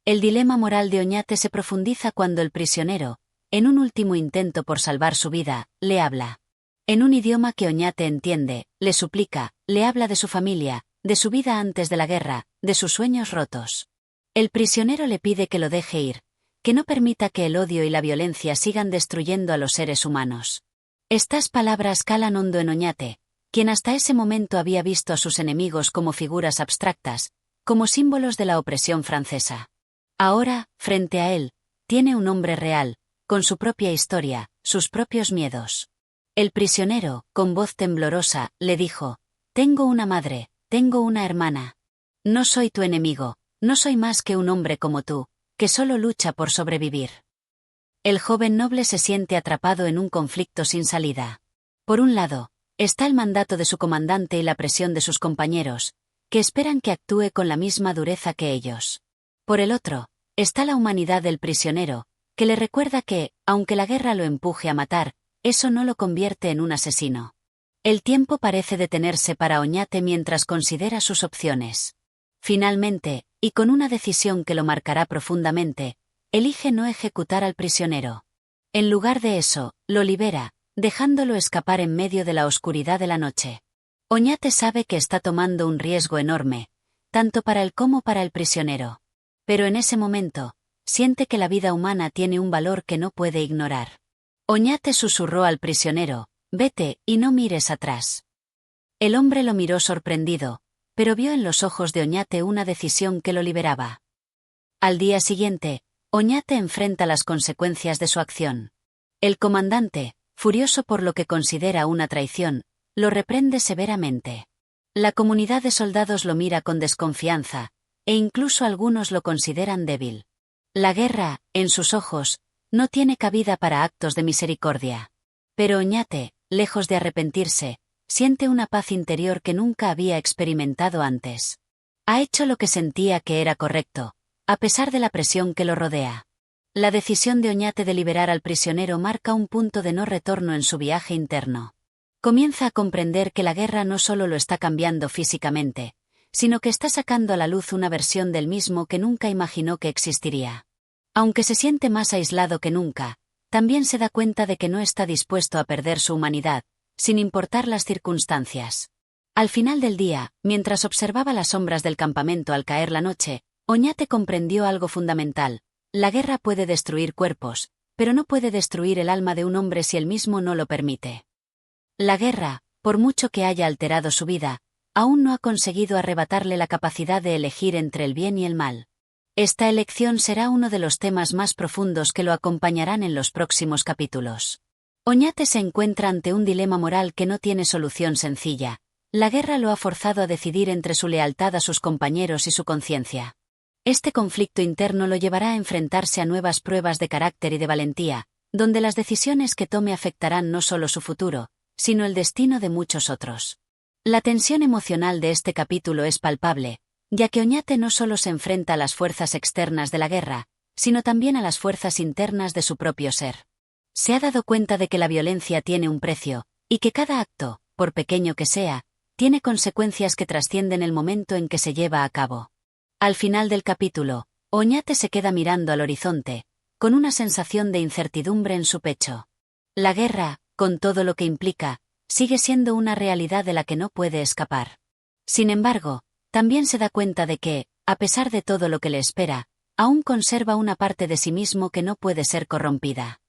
S1: El dilema moral de Oñate se profundiza cuando el prisionero, en un último intento por salvar su vida, le habla. En un idioma que Oñate entiende, le suplica, le habla de su familia, de su vida antes de la guerra, de sus sueños rotos. El prisionero le pide que lo deje ir, que no permita que el odio y la violencia sigan destruyendo a los seres humanos. Estas palabras calan hondo en Oñate, quien hasta ese momento había visto a sus enemigos como figuras abstractas, como símbolos de la opresión francesa. Ahora, frente a él, tiene un hombre real, con su propia historia, sus propios miedos. El prisionero, con voz temblorosa, le dijo: «Tengo una madre, tengo una hermana. No soy tu enemigo, no soy más que un hombre como tú, que solo lucha por sobrevivir». El joven noble se siente atrapado en un conflicto sin salida. Por un lado, está el mandato de su comandante y la presión de sus compañeros, que esperan que actúe con la misma dureza que ellos. Por el otro, está la humanidad del prisionero, que le recuerda que, aunque la guerra lo empuje a matar, eso no lo convierte en un asesino. El tiempo parece detenerse para Oñate mientras considera sus opciones. Finalmente, y con una decisión que lo marcará profundamente, elige no ejecutar al prisionero. En lugar de eso, lo libera, dejándolo escapar en medio de la oscuridad de la noche. Oñate sabe que está tomando un riesgo enorme, tanto para él como para el prisionero. Pero en ese momento, siente que la vida humana tiene un valor que no puede ignorar. Oñate susurró al prisionero: «Vete, y no mires atrás». El hombre lo miró sorprendido, pero vio en los ojos de Oñate una decisión que lo liberaba. Al día siguiente, Oñate enfrenta las consecuencias de su acción. El comandante, furioso por lo que considera una traición, lo reprende severamente. La comunidad de soldados lo mira con desconfianza, e incluso algunos lo consideran débil. La guerra, en sus ojos, no tiene cabida para actos de misericordia. Pero Oñate, lejos de arrepentirse, siente una paz interior que nunca había experimentado antes. Ha hecho lo que sentía que era correcto, a pesar de la presión que lo rodea. La decisión de Oñate de liberar al prisionero marca un punto de no retorno en su viaje interno. Comienza a comprender que la guerra no solo lo está cambiando físicamente, sino que está sacando a la luz una versión del mismo que nunca imaginó que existiría. Aunque se siente más aislado que nunca, también se da cuenta de que no está dispuesto a perder su humanidad, sin importar las circunstancias. Al final del día, mientras observaba las sombras del campamento al caer la noche, Oñate comprendió algo fundamental: la guerra puede destruir cuerpos, pero no puede destruir el alma de un hombre si él mismo no lo permite. La guerra, por mucho que haya alterado su vida, aún no ha conseguido arrebatarle la capacidad de elegir entre el bien y el mal. Esta elección será uno de los temas más profundos que lo acompañarán en los próximos capítulos. Oñate se encuentra ante un dilema moral que no tiene solución sencilla. La guerra lo ha forzado a decidir entre su lealtad a sus compañeros y su conciencia. Este conflicto interno lo llevará a enfrentarse a nuevas pruebas de carácter y de valentía, donde las decisiones que tome afectarán no solo su futuro, sino el destino de muchos otros. La tensión emocional de este capítulo es palpable, ya que Oñate no solo se enfrenta a las fuerzas externas de la guerra, sino también a las fuerzas internas de su propio ser. Se ha dado cuenta de que la violencia tiene un precio, y que cada acto, por pequeño que sea, tiene consecuencias que trascienden el momento en que se lleva a cabo. Al final del capítulo, Oñate se queda mirando al horizonte, con una sensación de incertidumbre en su pecho. La guerra, con todo lo que implica, sigue siendo una realidad de la que no puede escapar. Sin embargo, también se da cuenta de que, a pesar de todo lo que le espera, aún conserva una parte de sí mismo que no puede ser corrompida.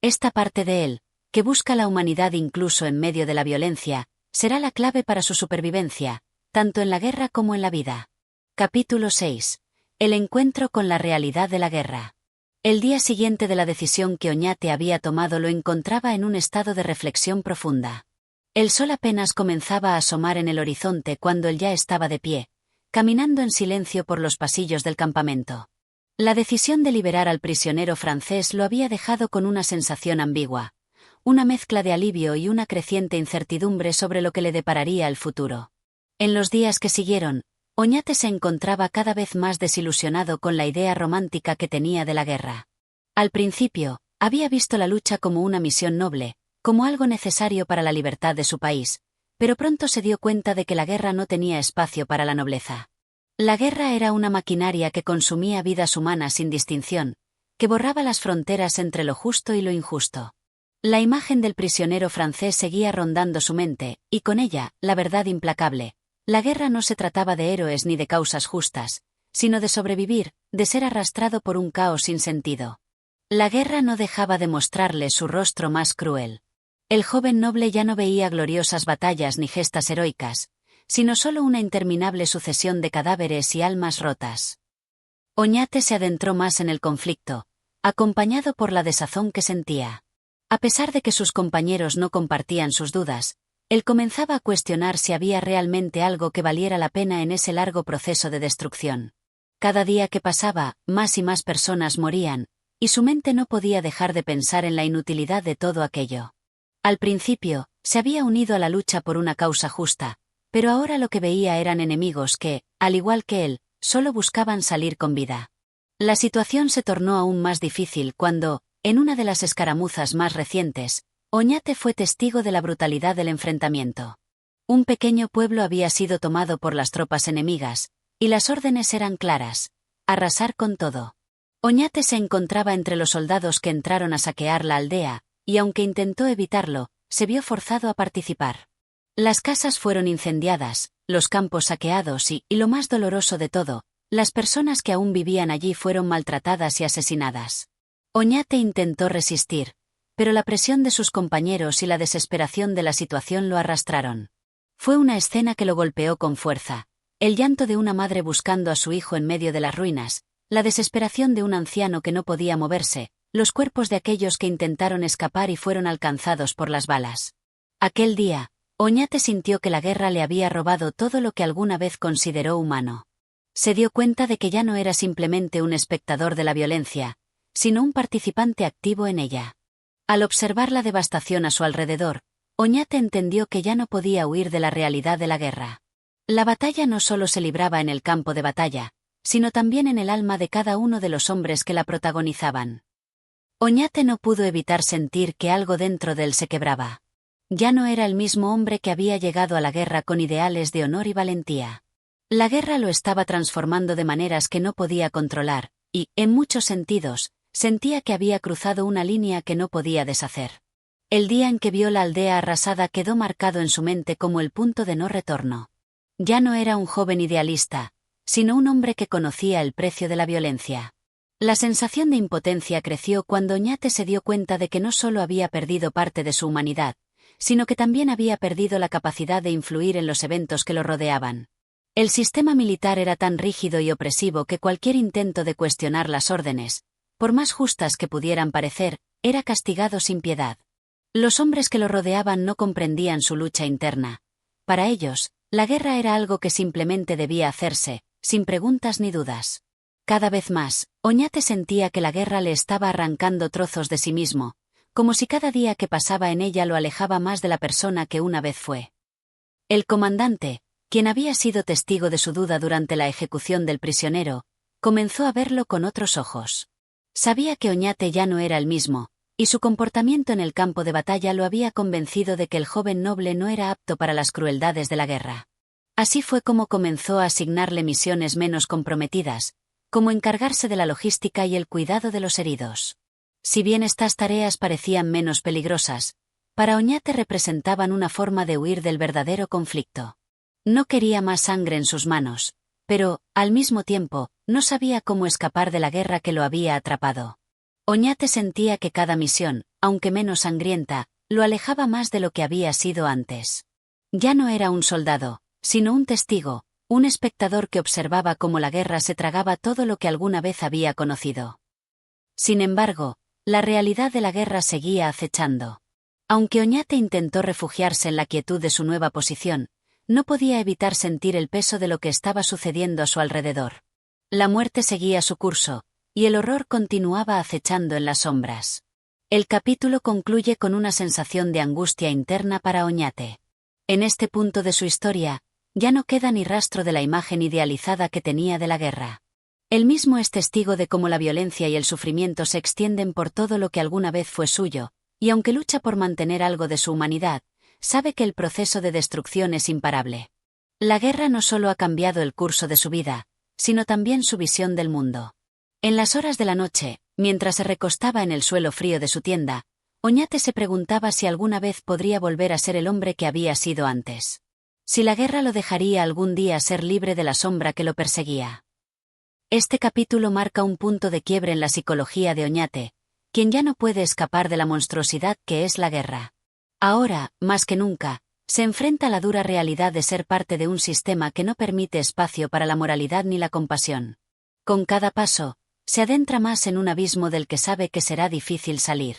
S1: Esta parte de él, que busca la humanidad incluso en medio de la violencia, será la clave para su supervivencia, tanto en la guerra como en la vida. Capítulo 6. El encuentro con la realidad de la guerra. El día siguiente de la decisión que Oñate había tomado lo encontraba en un estado de reflexión profunda. El sol apenas comenzaba a asomar en el horizonte cuando él ya estaba de pie, caminando en silencio por los pasillos del campamento. La decisión de liberar al prisionero francés lo había dejado con una sensación ambigua, una mezcla de alivio y una creciente incertidumbre sobre lo que le depararía el futuro. En los días que siguieron, Oñate se encontraba cada vez más desilusionado con la idea romántica que tenía de la guerra. Al principio, había visto la lucha como una misión noble, como algo necesario para la libertad de su país, pero pronto se dio cuenta de que la guerra no tenía espacio para la nobleza. La guerra era una maquinaria que consumía vidas humanas sin distinción, que borraba las fronteras entre lo justo y lo injusto. La imagen del prisionero francés seguía rondando su mente, y con ella, la verdad implacable. La guerra no se trataba de héroes ni de causas justas, sino de sobrevivir, de ser arrastrado por un caos sin sentido. La guerra no dejaba de mostrarle su rostro más cruel. El joven noble ya no veía gloriosas batallas ni gestas heroicas, sino solo una interminable sucesión de cadáveres y almas rotas. Oñate se adentró más en el conflicto, acompañado por la desazón que sentía. A pesar de que sus compañeros no compartían sus dudas, él comenzaba a cuestionar si había realmente algo que valiera la pena en ese largo proceso de destrucción. Cada día que pasaba, más y más personas morían, y su mente no podía dejar de pensar en la inutilidad de todo aquello. Al principio, se había unido a la lucha por una causa justa, pero ahora lo que veía eran enemigos que, al igual que él, solo buscaban salir con vida. La situación se tornó aún más difícil cuando, en una de las escaramuzas más recientes, Oñate fue testigo de la brutalidad del enfrentamiento. Un pequeño pueblo había sido tomado por las tropas enemigas, y las órdenes eran claras: arrasar con todo. Oñate se encontraba entre los soldados que entraron a saquear la aldea, y aunque intentó evitarlo, se vio forzado a participar. Las casas fueron incendiadas, los campos saqueados y lo más doloroso de todo, las personas que aún vivían allí fueron maltratadas y asesinadas. Oñate intentó resistir, pero la presión de sus compañeros y la desesperación de la situación lo arrastraron. Fue una escena que lo golpeó con fuerza: el llanto de una madre buscando a su hijo en medio de las ruinas, la desesperación de un anciano que no podía moverse, los cuerpos de aquellos que intentaron escapar y fueron alcanzados por las balas. Aquel día, Oñate sintió que la guerra le había robado todo lo que alguna vez consideró humano. Se dio cuenta de que ya no era simplemente un espectador de la violencia, sino un participante activo en ella. Al observar la devastación a su alrededor, Oñate entendió que ya no podía huir de la realidad de la guerra. La batalla no solo se libraba en el campo de batalla, sino también en el alma de cada uno de los hombres que la protagonizaban. Oñate no pudo evitar sentir que algo dentro de él se quebraba. Ya no era el mismo hombre que había llegado a la guerra con ideales de honor y valentía. La guerra lo estaba transformando de maneras que no podía controlar, y, en muchos sentidos, sentía que había cruzado una línea que no podía deshacer. El día en que vio la aldea arrasada quedó marcado en su mente como el punto de no retorno. Ya no era un joven idealista, sino un hombre que conocía el precio de la violencia. La sensación de impotencia creció cuando Oñate se dio cuenta de que no solo había perdido parte de su humanidad, sino que también había perdido la capacidad de influir en los eventos que lo rodeaban. El sistema militar era tan rígido y opresivo que cualquier intento de cuestionar las órdenes, por más justas que pudieran parecer, era castigado sin piedad. Los hombres que lo rodeaban no comprendían su lucha interna. Para ellos, la guerra era algo que simplemente debía hacerse, sin preguntas ni dudas. Cada vez más, Oñate sentía que la guerra le estaba arrancando trozos de sí mismo, como si cada día que pasaba en ella lo alejaba más de la persona que una vez fue. El comandante, quien había sido testigo de su duda durante la ejecución del prisionero, comenzó a verlo con otros ojos. Sabía que Oñate ya no era el mismo, y su comportamiento en el campo de batalla lo había convencido de que el joven noble no era apto para las crueldades de la guerra. Así fue como comenzó a asignarle misiones menos comprometidas, como encargarse de la logística y el cuidado de los heridos. Si bien estas tareas parecían menos peligrosas, para Oñate representaban una forma de huir del verdadero conflicto. No quería más sangre en sus manos, pero, al mismo tiempo, no sabía cómo escapar de la guerra que lo había atrapado. Oñate sentía que cada misión, aunque menos sangrienta, lo alejaba más de lo que había sido antes. Ya no era un soldado, sino un testigo, un espectador que observaba cómo la guerra se tragaba todo lo que alguna vez había conocido. Sin embargo, la realidad de la guerra seguía acechando. Aunque Oñate intentó refugiarse en la quietud de su nueva posición, no podía evitar sentir el peso de lo que estaba sucediendo a su alrededor. La muerte seguía su curso, y el horror continuaba acechando en las sombras. El capítulo concluye con una sensación de angustia interna para Oñate. En este punto de su historia, ya no queda ni rastro de la imagen idealizada que tenía de la guerra. Él mismo es testigo de cómo la violencia y el sufrimiento se extienden por todo lo que alguna vez fue suyo, y aunque lucha por mantener algo de su humanidad, sabe que el proceso de destrucción es imparable. La guerra no solo ha cambiado el curso de su vida, sino también su visión del mundo. En las horas de la noche, mientras se recostaba en el suelo frío de su tienda, Oñate se preguntaba si alguna vez podría volver a ser el hombre que había sido antes. Si la guerra lo dejaría algún día ser libre de la sombra que lo perseguía. Este capítulo marca un punto de quiebre en la psicología de Oñate, quien ya no puede escapar de la monstruosidad que es la guerra. Ahora, más que nunca, se enfrenta a la dura realidad de ser parte de un sistema que no permite espacio para la moralidad ni la compasión. Con cada paso, se adentra más en un abismo del que sabe que será difícil salir.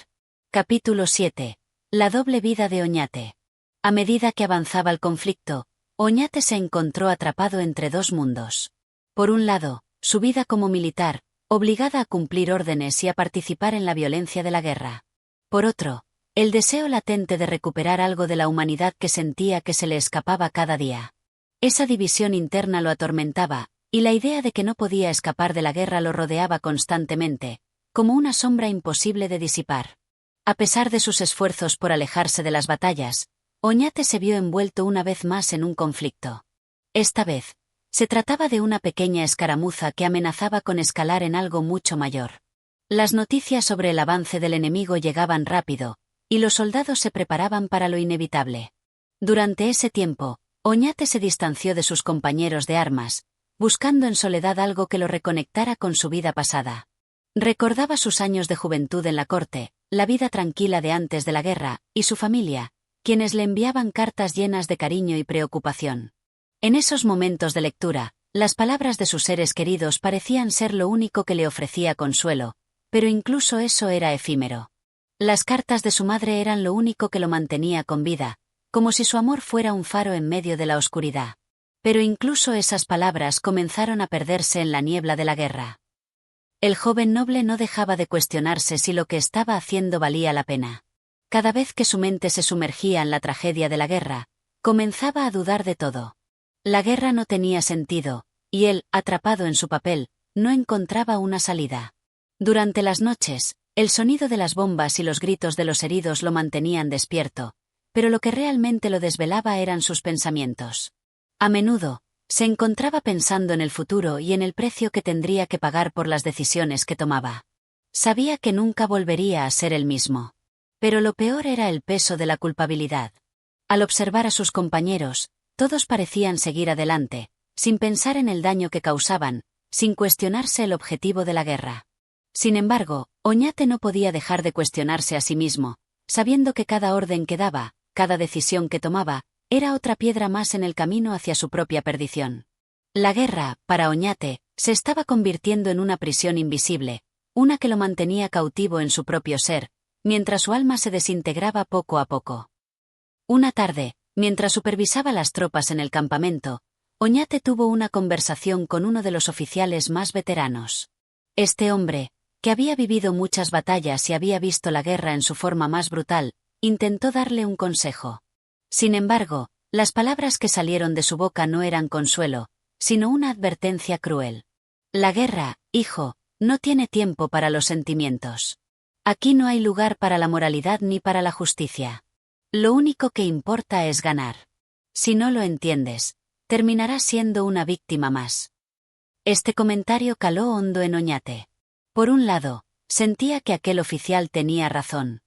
S1: Capítulo 7. La doble vida de Oñate. A medida que avanzaba el conflicto, Oñate se encontró atrapado entre dos mundos. Por un lado, su vida como militar, obligada a cumplir órdenes y a participar en la violencia de la guerra. Por otro, el deseo latente de recuperar algo de la humanidad que sentía que se le escapaba cada día. Esa división interna lo atormentaba, y la idea de que no podía escapar de la guerra lo rodeaba constantemente, como una sombra imposible de disipar. A pesar de sus esfuerzos por alejarse de las batallas, Oñate se vio envuelto una vez más en un conflicto. Esta vez, se trataba de una pequeña escaramuza que amenazaba con escalar en algo mucho mayor. Las noticias sobre el avance del enemigo llegaban rápido, y los soldados se preparaban para lo inevitable. Durante ese tiempo, Oñate se distanció de sus compañeros de armas, buscando en soledad algo que lo reconectara con su vida pasada. Recordaba sus años de juventud en la corte, la vida tranquila de antes de la guerra, y su familia, quienes le enviaban cartas llenas de cariño y preocupación. En esos momentos de lectura, las palabras de sus seres queridos parecían ser lo único que le ofrecía consuelo, pero incluso eso era efímero. Las cartas de su madre eran lo único que lo mantenía con vida, como si su amor fuera un faro en medio de la oscuridad. Pero incluso esas palabras comenzaron a perderse en la niebla de la guerra. El joven noble no dejaba de cuestionarse si lo que estaba haciendo valía la pena. Cada vez que su mente se sumergía en la tragedia de la guerra, comenzaba a dudar de todo. La guerra no tenía sentido, y él, atrapado en su papel, no encontraba una salida. Durante las noches, el sonido de las bombas y los gritos de los heridos lo mantenían despierto, pero lo que realmente lo desvelaba eran sus pensamientos. A menudo, se encontraba pensando en el futuro y en el precio que tendría que pagar por las decisiones que tomaba. Sabía que nunca volvería a ser el mismo. Pero lo peor era el peso de la culpabilidad. Al observar a sus compañeros, todos parecían seguir adelante, sin pensar en el daño que causaban, sin cuestionarse el objetivo de la guerra. Sin embargo, Oñate no podía dejar de cuestionarse a sí mismo, sabiendo que cada orden que daba, cada decisión que tomaba, era otra piedra más en el camino hacia su propia perdición. La guerra, para Oñate, se estaba convirtiendo en una prisión invisible, una que lo mantenía cautivo en su propio ser, mientras su alma se desintegraba poco a poco. Una tarde, mientras supervisaba las tropas en el campamento, Oñate tuvo una conversación con uno de los oficiales más veteranos. Este hombre, que había vivido muchas batallas y había visto la guerra en su forma más brutal, intentó darle un consejo. Sin embargo, las palabras que salieron de su boca no eran consuelo, sino una advertencia cruel. La guerra, hijo, no tiene tiempo para los sentimientos. Aquí no hay lugar para la moralidad ni para la justicia. Lo único que importa es ganar. Si no lo entiendes, terminarás siendo una víctima más. Este comentario caló hondo en Oñate. Por un lado, sentía que aquel oficial tenía razón.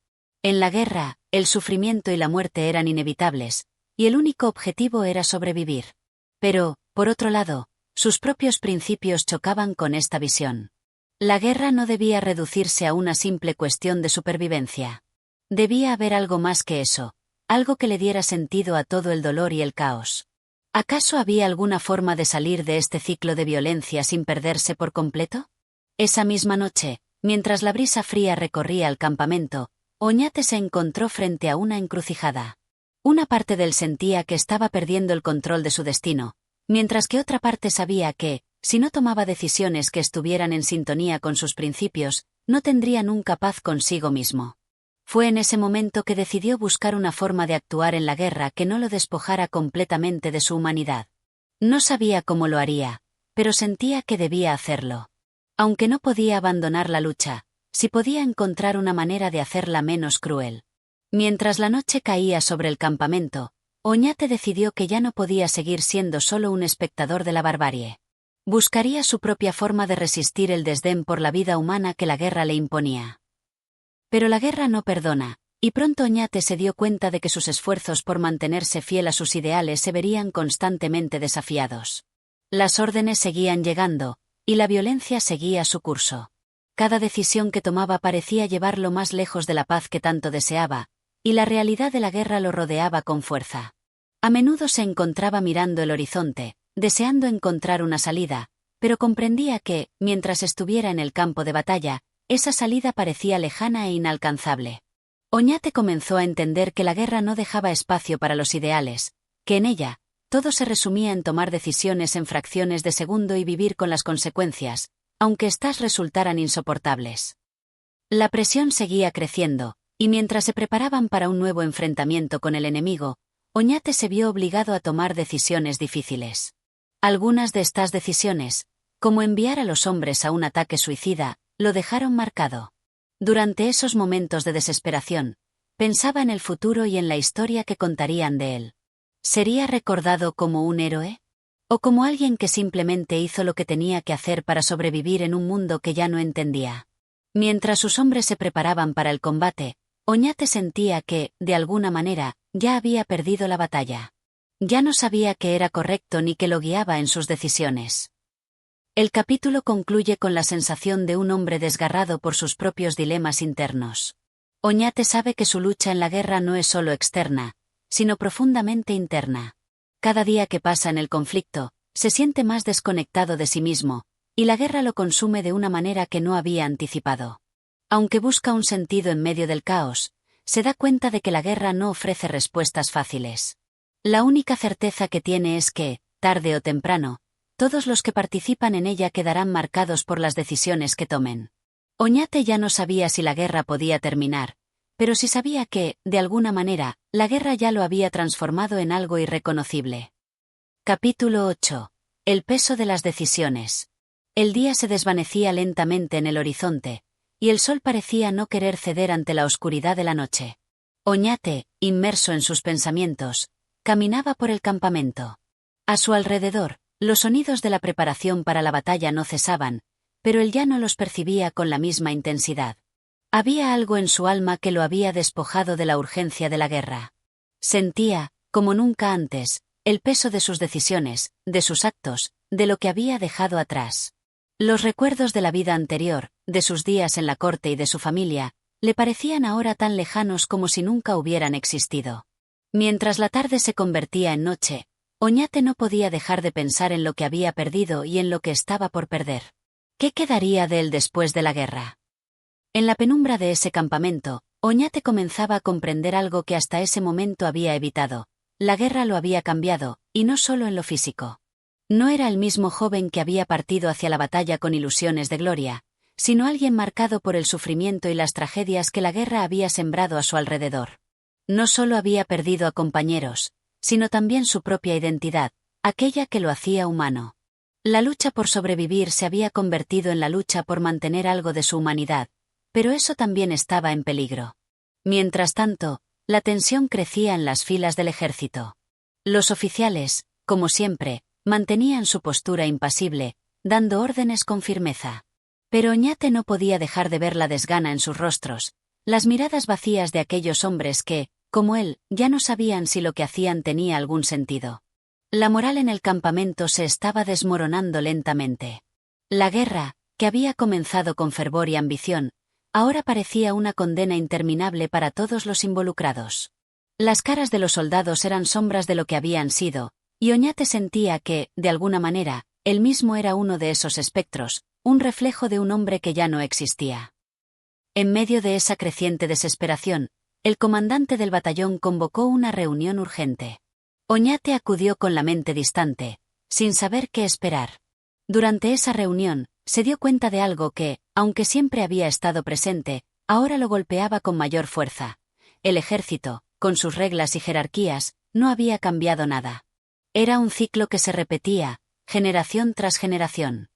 S1: En la guerra, el sufrimiento y la muerte eran inevitables, y el único objetivo era sobrevivir. Pero, por otro lado, sus propios principios chocaban con esta visión. La guerra no debía reducirse a una simple cuestión de supervivencia. Debía haber algo más que eso, algo que le diera sentido a todo el dolor y el caos. ¿Acaso había alguna forma de salir de este ciclo de violencia sin perderse por completo? Esa misma noche, mientras la brisa fría recorría el campamento, Oñate se encontró frente a una encrucijada. Una parte de él sentía que estaba perdiendo el control de su destino, mientras que otra parte sabía que, si no tomaba decisiones que estuvieran en sintonía con sus principios, no tendría nunca paz consigo mismo. Fue en ese momento que decidió buscar una forma de actuar en la guerra que no lo despojara completamente de su humanidad. No sabía cómo lo haría, pero sentía que debía hacerlo. Aunque no podía abandonar la lucha, sí podía encontrar una manera de hacerla menos cruel. Mientras la noche caía sobre el campamento, Oñate decidió que ya no podía seguir siendo solo un espectador de la barbarie. Buscaría su propia forma de resistir el desdén por la vida humana que la guerra le imponía. Pero la guerra no perdona, y pronto Oñate se dio cuenta de que sus esfuerzos por mantenerse fiel a sus ideales se verían constantemente desafiados. Las órdenes seguían llegando, y la violencia seguía su curso. Cada decisión que tomaba parecía llevarlo más lejos de la paz que tanto deseaba, y la realidad de la guerra lo rodeaba con fuerza. A menudo se encontraba mirando el horizonte, deseando encontrar una salida, pero comprendía que, mientras estuviera en el campo de batalla, esa salida parecía lejana e inalcanzable. Oñate comenzó a entender que la guerra no dejaba espacio para los ideales, que en ella, todo se resumía en tomar decisiones en fracciones de segundo y vivir con las consecuencias, aunque éstas resultaran insoportables. La presión seguía creciendo, y mientras se preparaban para un nuevo enfrentamiento con el enemigo, Oñate se vio obligado a tomar decisiones difíciles. Algunas de estas decisiones, como enviar a los hombres a un ataque suicida, lo dejaron marcado. Durante esos momentos de desesperación, pensaba en el futuro y en la historia que contarían de él. ¿Sería recordado como un héroe? ¿O como alguien que simplemente hizo lo que tenía que hacer para sobrevivir en un mundo que ya no entendía? Mientras sus hombres se preparaban para el combate, Oñate sentía que, de alguna manera, ya había perdido la batalla. Ya no sabía qué era correcto ni qué lo guiaba en sus decisiones. El capítulo concluye con la sensación de un hombre desgarrado por sus propios dilemas internos. Oñate sabe que su lucha en la guerra no es solo externa, sino profundamente interna. Cada día que pasa en el conflicto, se siente más desconectado de sí mismo, y la guerra lo consume de una manera que no había anticipado. Aunque busca un sentido en medio del caos, se da cuenta de que la guerra no ofrece respuestas fáciles. La única certeza que tiene es que, tarde o temprano, todos los que participan en ella quedarán marcados por las decisiones que tomen. Oñate ya no sabía si la guerra podía terminar, pero sí sabía que, de alguna manera, la guerra ya lo había transformado en algo irreconocible. Capítulo 8. El peso de las decisiones. El día se desvanecía lentamente en el horizonte, y el sol parecía no querer ceder ante la oscuridad de la noche. Oñate, inmerso en sus pensamientos, caminaba por el campamento. A su alrededor, los sonidos de la preparación para la batalla no cesaban, pero él ya no los percibía con la misma intensidad. Había algo en su alma que lo había despojado de la urgencia de la guerra. Sentía, como nunca antes, el peso de sus decisiones, de sus actos, de lo que había dejado atrás. Los recuerdos de la vida anterior, de sus días en la corte y de su familia, le parecían ahora tan lejanos como si nunca hubieran existido. Mientras la tarde se convertía en noche, Oñate no podía dejar de pensar en lo que había perdido y en lo que estaba por perder. ¿Qué quedaría de él después de la guerra? En la penumbra de ese campamento, Oñate comenzaba a comprender algo que hasta ese momento había evitado. La guerra lo había cambiado, y no solo en lo físico. No era el mismo joven que había partido hacia la batalla con ilusiones de gloria, sino alguien marcado por el sufrimiento y las tragedias que la guerra había sembrado a su alrededor. No solo había perdido a compañeros, sino también su propia identidad, aquella que lo hacía humano. La lucha por sobrevivir se había convertido en la lucha por mantener algo de su humanidad, pero eso también estaba en peligro. Mientras tanto, la tensión crecía en las filas del ejército. Los oficiales, como siempre, mantenían su postura impasible, dando órdenes con firmeza. Pero Oñate no podía dejar de ver la desgana en sus rostros, las miradas vacías de aquellos hombres que, como él, ya no sabían si lo que hacían tenía algún sentido. La moral en el campamento se estaba desmoronando lentamente. La guerra, que había comenzado con fervor y ambición, ahora parecía una condena interminable para todos los involucrados. Las caras de los soldados eran sombras de lo que habían sido, y Oñate sentía que, de alguna manera, él mismo era uno de esos espectros, un reflejo de un hombre que ya no existía. En medio de esa creciente desesperación, el comandante del batallón convocó una reunión urgente. Oñate acudió con la mente distante, sin saber qué esperar. Durante esa reunión, se dio cuenta de algo que, aunque siempre había estado presente, ahora lo golpeaba con mayor fuerza. El ejército, con sus reglas y jerarquías, no había cambiado nada. Era un ciclo que se repetía, generación tras generación.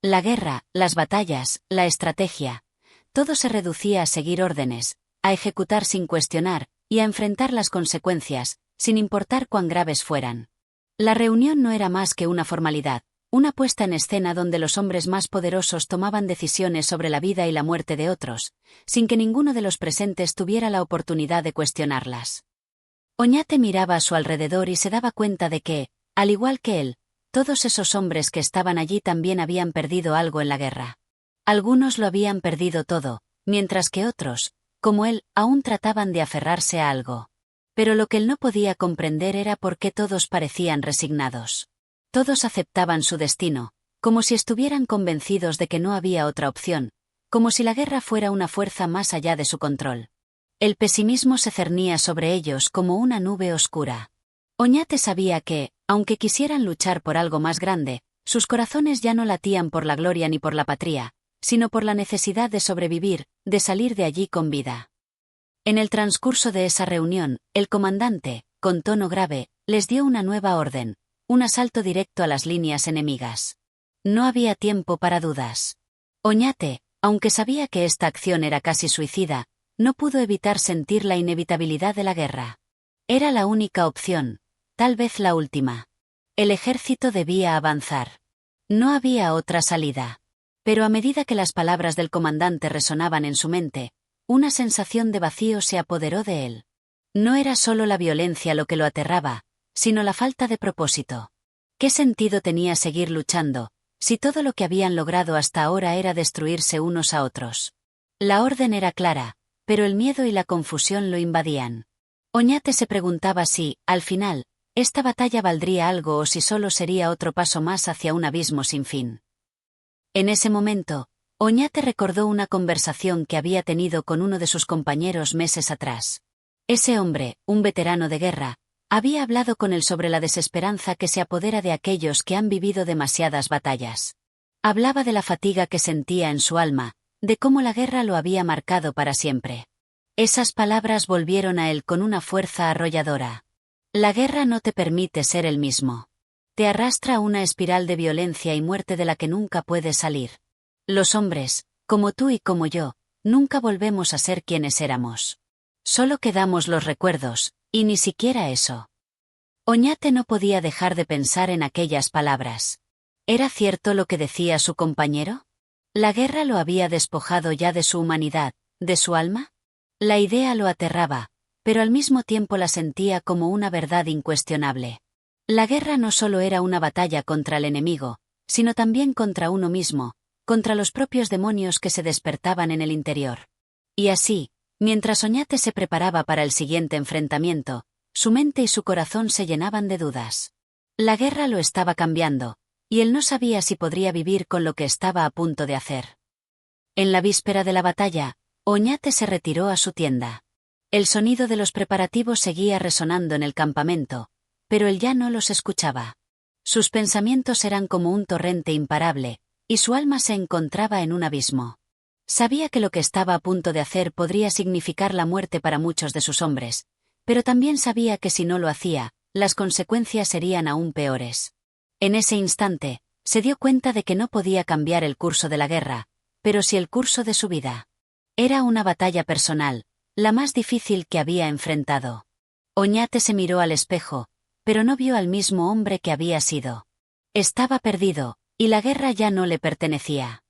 S1: La guerra, las batallas, la estrategia, todo se reducía a seguir órdenes, a ejecutar sin cuestionar, y a enfrentar las consecuencias, sin importar cuán graves fueran. La reunión no era más que una formalidad, una puesta en escena donde los hombres más poderosos tomaban decisiones sobre la vida y la muerte de otros, sin que ninguno de los presentes tuviera la oportunidad de cuestionarlas. Oñate miraba a su alrededor y se daba cuenta de que, al igual que él, todos esos hombres que estaban allí también habían perdido algo en la guerra. Algunos lo habían perdido todo, mientras que otros, como él, aún trataban de aferrarse a algo. Pero lo que él no podía comprender era por qué todos parecían resignados. Todos aceptaban su destino, como si estuvieran convencidos de que no había otra opción, como si la guerra fuera una fuerza más allá de su control. El pesimismo se cernía sobre ellos como una nube oscura. Oñate sabía que, aunque quisieran luchar por algo más grande, sus corazones ya no latían por la gloria ni por la patria, sino por la necesidad de sobrevivir, de salir de allí con vida. En el transcurso de esa reunión, el comandante, con tono grave, les dio una nueva orden: un asalto directo a las líneas enemigas. No había tiempo para dudas. Oñate, aunque sabía que esta acción era casi suicida, no pudo evitar sentir la inevitabilidad de la guerra. Era la única opción, tal vez la última. El ejército debía avanzar. No había otra salida. Pero a medida que las palabras del comandante resonaban en su mente, una sensación de vacío se apoderó de él. No era solo la violencia lo que lo aterraba, sino la falta de propósito. ¿Qué sentido tenía seguir luchando, si todo lo que habían logrado hasta ahora era destruirse unos a otros? La orden era clara, pero el miedo y la confusión lo invadían. Oñate se preguntaba si, al final, esta batalla valdría algo o si solo sería otro paso más hacia un abismo sin fin. En ese momento, Oñate recordó una conversación que había tenido con uno de sus compañeros meses atrás. Ese hombre, un veterano de guerra, había hablado con él sobre la desesperanza que se apodera de aquellos que han vivido demasiadas batallas. Hablaba de la fatiga que sentía en su alma, de cómo la guerra lo había marcado para siempre. Esas palabras volvieron a él con una fuerza arrolladora. La guerra no te permite ser el mismo. Te arrastra a una espiral de violencia y muerte de la que nunca puedes salir. Los hombres, como tú y como yo, nunca volvemos a ser quienes éramos. Solo quedamos los recuerdos, y ni siquiera eso. Oñate no podía dejar de pensar en aquellas palabras. ¿Era cierto lo que decía su compañero? ¿La guerra lo había despojado ya de su humanidad, de su alma? La idea lo aterraba, pero al mismo tiempo la sentía como una verdad incuestionable. La guerra no solo era una batalla contra el enemigo, sino también contra uno mismo, contra los propios demonios que se despertaban en el interior. Y así, mientras Oñate se preparaba para el siguiente enfrentamiento, su mente y su corazón se llenaban de dudas. La guerra lo estaba cambiando, y él no sabía si podría vivir con lo que estaba a punto de hacer. En la víspera de la batalla, Oñate se retiró a su tienda. El sonido de los preparativos seguía resonando en el campamento, pero él ya no los escuchaba. Sus pensamientos eran como un torrente imparable, y su alma se encontraba en un abismo. Sabía que lo que estaba a punto de hacer podría significar la muerte para muchos de sus hombres, pero también sabía que si no lo hacía, las consecuencias serían aún peores. En ese instante, se dio cuenta de que no podía cambiar el curso de la guerra, pero sí el curso de su vida. Era una batalla personal, la más difícil que había enfrentado. Oñate se miró al espejo, pero no vio al mismo hombre que había sido. Estaba perdido, y la guerra ya no le pertenecía.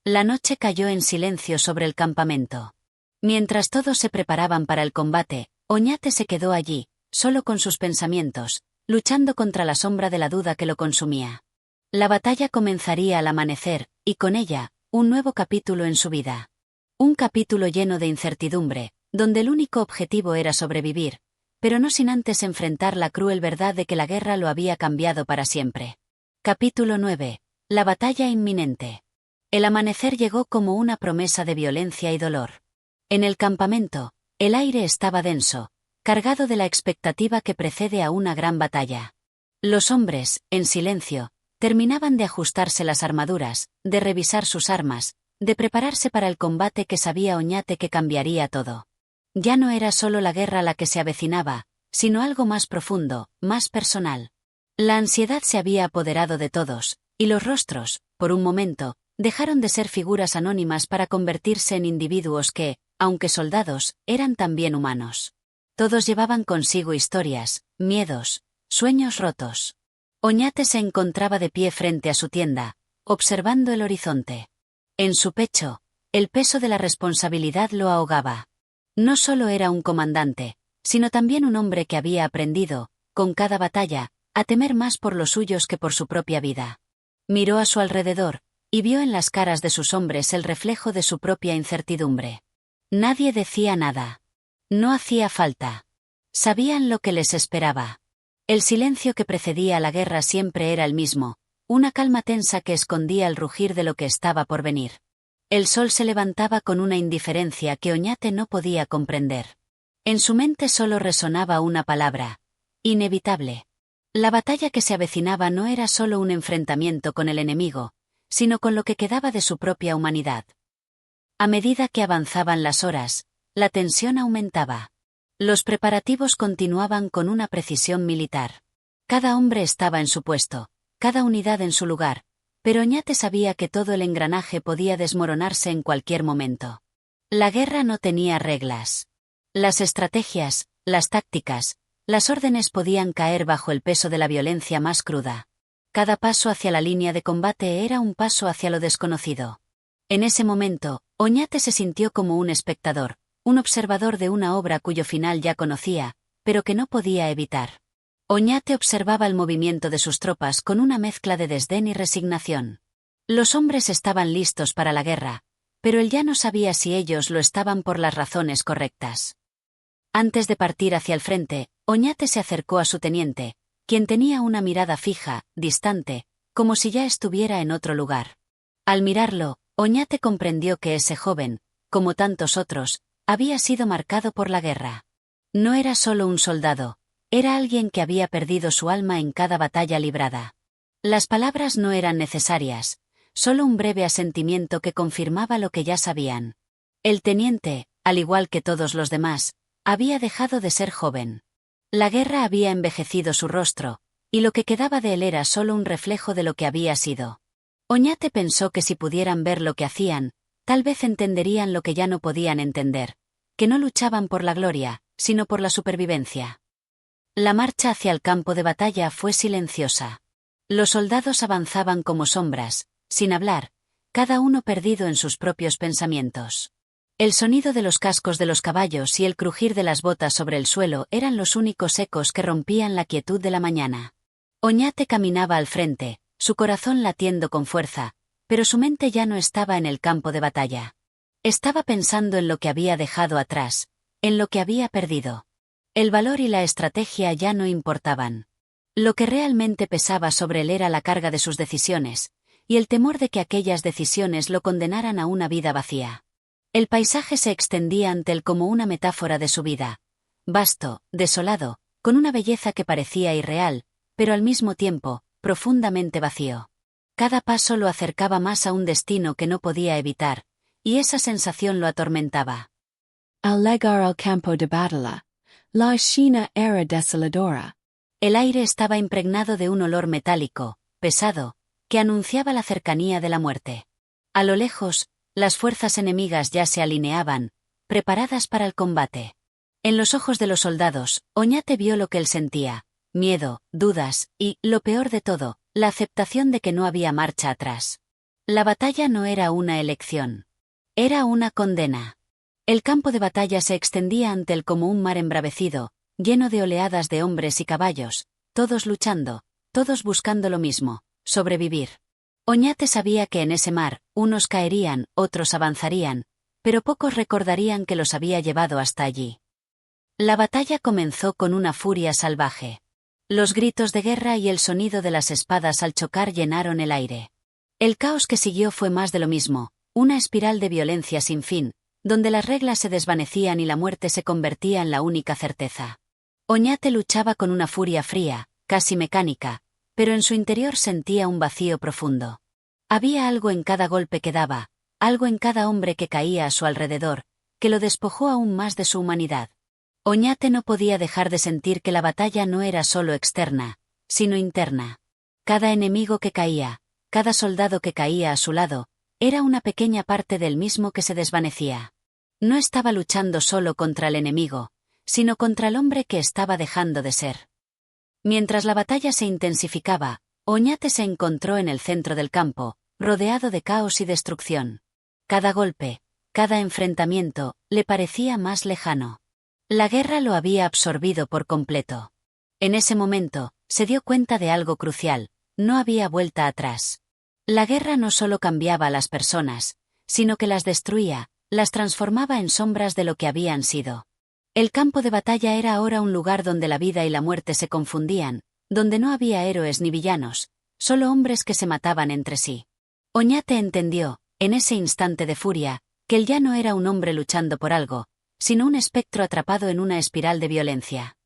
S1: La noche cayó en silencio sobre el campamento. Mientras todos se preparaban para el combate, Oñate se quedó allí, solo con sus pensamientos, luchando contra la sombra de la duda que lo consumía. La batalla comenzaría al amanecer, y con ella, un nuevo capítulo en su vida. Un capítulo lleno de incertidumbre, donde el único objetivo era sobrevivir, pero no sin antes enfrentar la cruel verdad de que la guerra lo había cambiado para siempre. Capítulo 9. La batalla inminente. El amanecer llegó como una promesa de violencia y dolor. En el campamento, el aire estaba denso, cargado de la expectativa que precede a una gran batalla. Los hombres, en silencio, terminaban de ajustarse las armaduras, de revisar sus armas, de prepararse para el combate que sabía Oñate que cambiaría todo. Ya no era solo la guerra la que se avecinaba, sino algo más profundo, más personal. La ansiedad se había apoderado de todos, y los rostros, por un momento, dejaron de ser figuras anónimas para convertirse en individuos que, aunque soldados, eran también humanos. Todos llevaban consigo historias, miedos, sueños rotos. Oñate se encontraba de pie frente a su tienda, observando el horizonte. En su pecho, el peso de la responsabilidad lo ahogaba. No solo era un comandante, sino también un hombre que había aprendido, con cada batalla, a temer más por los suyos que por su propia vida. Miró a su alrededor, y vio en las caras de sus hombres el reflejo de su propia incertidumbre. Nadie decía nada. No hacía falta. Sabían lo que les esperaba. El silencio que precedía a la guerra siempre era el mismo, una calma tensa que escondía el rugir de lo que estaba por venir. El sol se levantaba con una indiferencia que Oñate no podía comprender. En su mente solo resonaba una palabra: inevitable. La batalla que se avecinaba no era solo un enfrentamiento con el enemigo, sino con lo que quedaba de su propia humanidad. A medida que avanzaban las horas, la tensión aumentaba. Los preparativos continuaban con una precisión militar. Cada hombre estaba en su puesto, cada unidad en su lugar, pero Oñate sabía que todo el engranaje podía desmoronarse en cualquier momento. La guerra no tenía reglas. Las estrategias, las tácticas, las órdenes podían caer bajo el peso de la violencia más cruda. Cada paso hacia la línea de combate era un paso hacia lo desconocido. En ese momento, Oñate se sintió como un espectador, un observador de una obra cuyo final ya conocía, pero que no podía evitar. Oñate observaba el movimiento de sus tropas con una mezcla de desdén y resignación. Los hombres estaban listos para la guerra, pero él ya no sabía si ellos lo estaban por las razones correctas. Antes de partir hacia el frente, Oñate se acercó a su teniente, quien tenía una mirada fija, distante, como si ya estuviera en otro lugar. Al mirarlo, Oñate comprendió que ese joven, como tantos otros, había sido marcado por la guerra. No era solo un soldado, era alguien que había perdido su alma en cada batalla librada. Las palabras no eran necesarias, solo un breve asentimiento que confirmaba lo que ya sabían. El teniente, al igual que todos los demás, había dejado de ser joven. La guerra había envejecido su rostro, y lo que quedaba de él era solo un reflejo de lo que había sido. Oñate pensó que si pudieran ver lo que hacían, tal vez entenderían lo que ya no podían entender, que no luchaban por la gloria, sino por la supervivencia. La marcha hacia el campo de batalla fue silenciosa. Los soldados avanzaban como sombras, sin hablar, cada uno perdido en sus propios pensamientos. El sonido de los cascos de los caballos y el crujir de las botas sobre el suelo eran los únicos ecos que rompían la quietud de la mañana. Oñate caminaba al frente, su corazón latiendo con fuerza, pero su mente ya no estaba en el campo de batalla. Estaba pensando en lo que había dejado atrás, en lo que había perdido. El valor y la estrategia ya no importaban. Lo que realmente pesaba sobre él era la carga de sus decisiones, y el temor de que aquellas decisiones lo condenaran a una vida vacía. El paisaje se extendía ante él como una metáfora de su vida, vasto, desolado, con una belleza que parecía irreal, pero al mismo tiempo, profundamente vacío. Cada paso lo acercaba más a un destino que no podía evitar, y esa sensación lo atormentaba.
S2: Al llegar al campo de batalla, la escena era desoladora.
S1: El aire estaba impregnado de un olor metálico, pesado, que anunciaba la cercanía de la muerte. A lo lejos, las fuerzas enemigas ya se alineaban, preparadas para el combate. En los ojos de los soldados, Oñate vio lo que él sentía: miedo, dudas y, lo peor de todo, la aceptación de que no había marcha atrás. La batalla no era una elección. Era una condena. El campo de batalla se extendía ante él como un mar embravecido, lleno de oleadas de hombres y caballos, todos luchando, todos buscando lo mismo: sobrevivir. Oñate sabía que en ese mar, unos caerían, otros avanzarían, pero pocos recordarían que los había llevado hasta allí. La batalla comenzó con una furia salvaje. Los gritos de guerra y el sonido de las espadas al chocar llenaron el aire. El caos que siguió fue más de lo mismo, una espiral de violencia sin fin, donde las reglas se desvanecían y la muerte se convertía en la única certeza. Oñate luchaba con una furia fría, casi mecánica, pero en su interior sentía un vacío profundo. Había algo en cada golpe que daba, algo en cada hombre que caía a su alrededor, que lo despojó aún más de su humanidad. Oñate no podía dejar de sentir que la batalla no era solo externa, sino interna. Cada enemigo que caía, cada soldado que caía a su lado, era una pequeña parte del mismo que se desvanecía. No estaba luchando solo contra el enemigo, sino contra el hombre que estaba dejando de ser. Mientras la batalla se intensificaba, Oñate se encontró en el centro del campo, rodeado de caos y destrucción. Cada golpe, cada enfrentamiento, le parecía más lejano. La guerra lo había absorbido por completo. En ese momento, se dio cuenta de algo crucial: no había vuelta atrás. La guerra no solo cambiaba a las personas, sino que las destruía, las transformaba en sombras de lo que habían sido. El campo de batalla era ahora un lugar donde la vida y la muerte se confundían, donde no había héroes ni villanos, solo hombres que se mataban entre sí. Oñate entendió, en ese instante de furia, que él ya no era un hombre luchando por algo, sino un espectro atrapado en una espiral de violencia.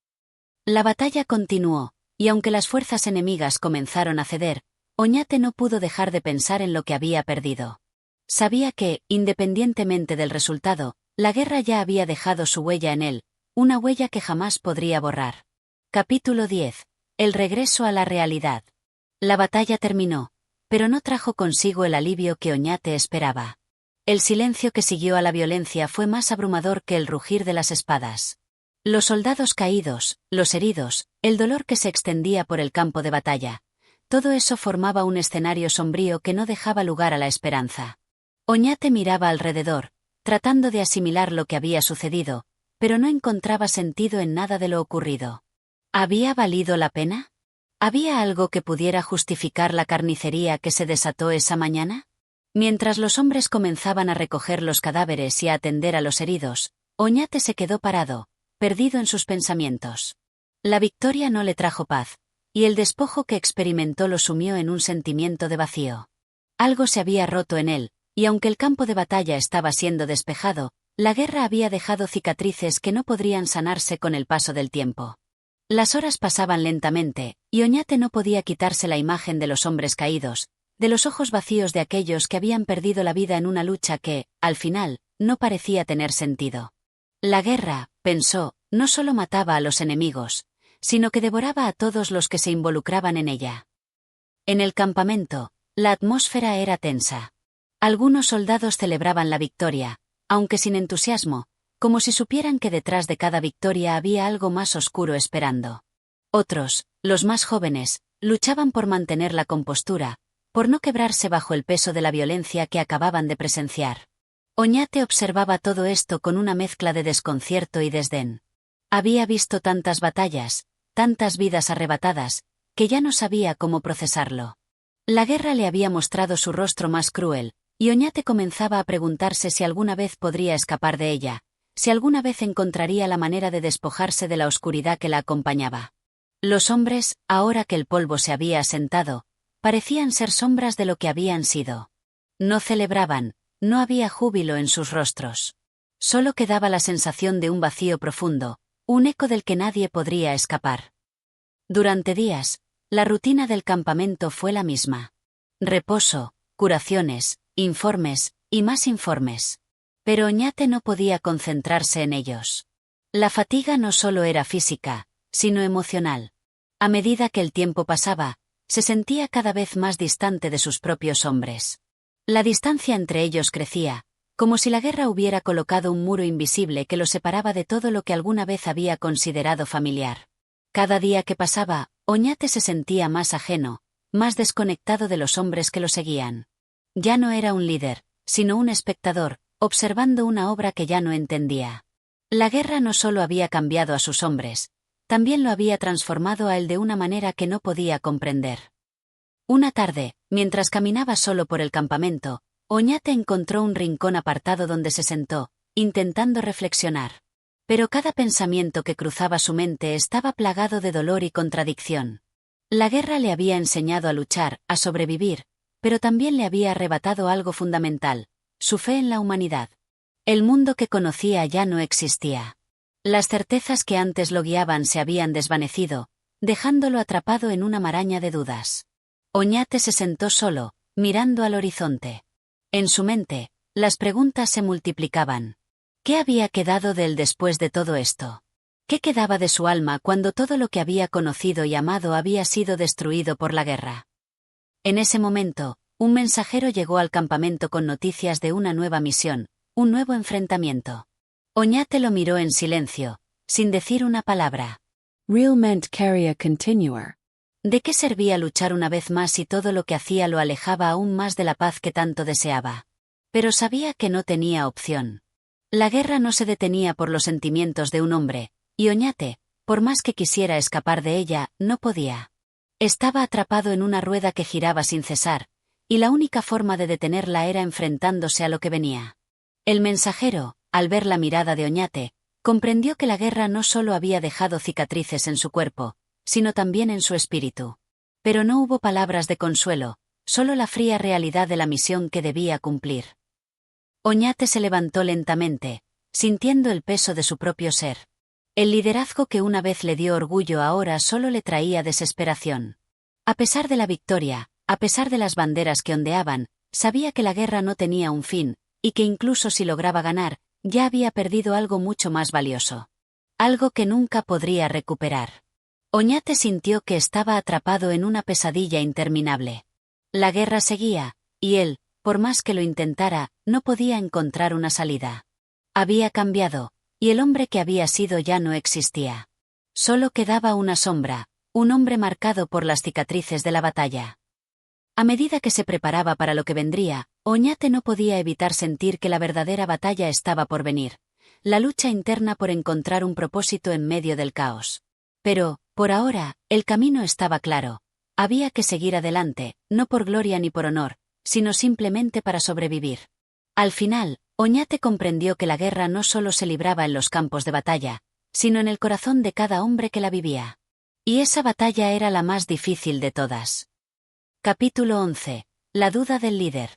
S1: La batalla continuó, y aunque las fuerzas enemigas comenzaron a ceder, Oñate no pudo dejar de pensar en lo que había perdido. Sabía que, independientemente del resultado, la guerra ya había dejado su huella en él, una huella que jamás podría borrar. Capítulo 10. El regreso a la realidad. La batalla terminó, pero no trajo consigo el alivio que Oñate esperaba. El silencio que siguió a la violencia fue más abrumador que el rugir de las espadas. Los soldados caídos, los heridos, el dolor que se extendía por el campo de batalla. Todo eso formaba un escenario sombrío que no dejaba lugar a la esperanza. Oñate miraba alrededor, tratando de asimilar lo que había sucedido, pero no encontraba sentido en nada de lo ocurrido. ¿Había valido la pena? ¿Había algo que pudiera justificar la carnicería que se desató esa mañana? Mientras los hombres comenzaban a recoger los cadáveres y a atender a los heridos, Oñate se quedó parado, perdido en sus pensamientos. La victoria no le trajo paz, y el despojo que experimentó lo sumió en un sentimiento de vacío. Algo se había roto en él, y aunque el campo de batalla estaba siendo despejado, la guerra había dejado cicatrices que no podrían sanarse con el paso del tiempo. Las horas pasaban lentamente, y Oñate no podía quitarse la imagen de los hombres caídos, de los ojos vacíos de aquellos que habían perdido la vida en una lucha que, al final, no parecía tener sentido. La guerra, pensó, no solo mataba a los enemigos, sino que devoraba a todos los que se involucraban en ella. En el campamento, la atmósfera era tensa. Algunos soldados celebraban la victoria, aunque sin entusiasmo, como si supieran que detrás de cada victoria había algo más oscuro esperando. Otros, los más jóvenes, luchaban por mantener la compostura, por no quebrarse bajo el peso de la violencia que acababan de presenciar. Oñate observaba todo esto con una mezcla de desconcierto y desdén. Había visto tantas batallas, tantas vidas arrebatadas, que ya no sabía cómo procesarlo. La guerra le había mostrado su rostro más cruel, y Oñate comenzaba a preguntarse si alguna vez podría escapar de ella, si alguna vez encontraría la manera de despojarse de la oscuridad que la acompañaba. Los hombres, ahora que el polvo se había asentado, parecían ser sombras de lo que habían sido. No celebraban, no había júbilo en sus rostros. Solo quedaba la sensación de un vacío profundo, un eco del que nadie podría escapar. Durante días, la rutina del campamento fue la misma. Reposo, curaciones, informes, y más informes. Pero Oñate no podía concentrarse en ellos. La fatiga no solo era física, sino emocional. A medida que el tiempo pasaba, se sentía cada vez más distante de sus propios hombres. La distancia entre ellos crecía, como si la guerra hubiera colocado un muro invisible que lo separaba de todo lo que alguna vez había considerado familiar. Cada día que pasaba, Oñate se sentía más ajeno, más desconectado de los hombres que lo seguían. Ya no era un líder, sino un espectador, observando una obra que ya no entendía. La guerra no solo había cambiado a sus hombres, también lo había transformado a él de una manera que no podía comprender. Una tarde, mientras caminaba solo por el campamento, Oñate encontró un rincón apartado donde se sentó, intentando reflexionar. Pero cada pensamiento que cruzaba su mente estaba plagado de dolor y contradicción. La guerra le había enseñado a luchar, a sobrevivir, pero también le había arrebatado algo fundamental: su fe en la humanidad. El mundo que conocía ya no existía. Las certezas que antes lo guiaban se habían desvanecido, dejándolo atrapado en una maraña de dudas. Oñate se sentó solo, mirando al horizonte. En su mente, las preguntas se multiplicaban. ¿Qué había quedado de él después de todo esto? ¿Qué quedaba de su alma cuando todo lo que había conocido y amado había sido destruido por la guerra? En ese momento, un mensajero llegó al campamento con noticias de una nueva misión, un nuevo enfrentamiento. Oñate lo miró en silencio, sin decir una palabra.
S2: Realmente quería continuar.
S1: ¿De qué servía luchar una vez más si todo lo que hacía lo alejaba aún más de la paz que tanto deseaba? Pero sabía que no tenía opción. La guerra no se detenía por los sentimientos de un hombre, y Oñate, por más que quisiera escapar de ella, no podía. Estaba atrapado en una rueda que giraba sin cesar, y la única forma de detenerla era enfrentándose a lo que venía. El mensajero, al ver la mirada de Oñate, comprendió que la guerra no solo había dejado cicatrices en su cuerpo, sino también en su espíritu. Pero no hubo palabras de consuelo, solo la fría realidad de la misión que debía cumplir. Oñate se levantó lentamente, sintiendo el peso de su propio ser. El liderazgo que una vez le dio orgullo ahora solo le traía desesperación. A pesar de la victoria, a pesar de las banderas que ondeaban, sabía que la guerra no tenía un fin, y que incluso si lograba ganar, ya había perdido algo mucho más valioso. Algo que nunca podría recuperar. Oñate sintió que estaba atrapado en una pesadilla interminable. La guerra seguía, y él, por más que lo intentara, no podía encontrar una salida. Había cambiado, y el hombre que había sido ya no existía. Solo quedaba una sombra, un hombre marcado por las cicatrices de la batalla. A medida que se preparaba para lo que vendría, Oñate no podía evitar sentir que la verdadera batalla estaba por venir, la lucha interna por encontrar un propósito en medio del caos. Pero, por ahora, el camino estaba claro. Había que seguir adelante, no por gloria ni por honor, sino simplemente para sobrevivir. Al final, Oñate comprendió que la guerra no solo se libraba en los campos de batalla, sino en el corazón de cada hombre que la vivía. Y esa batalla era la más difícil de todas. Capítulo 11. La duda del líder.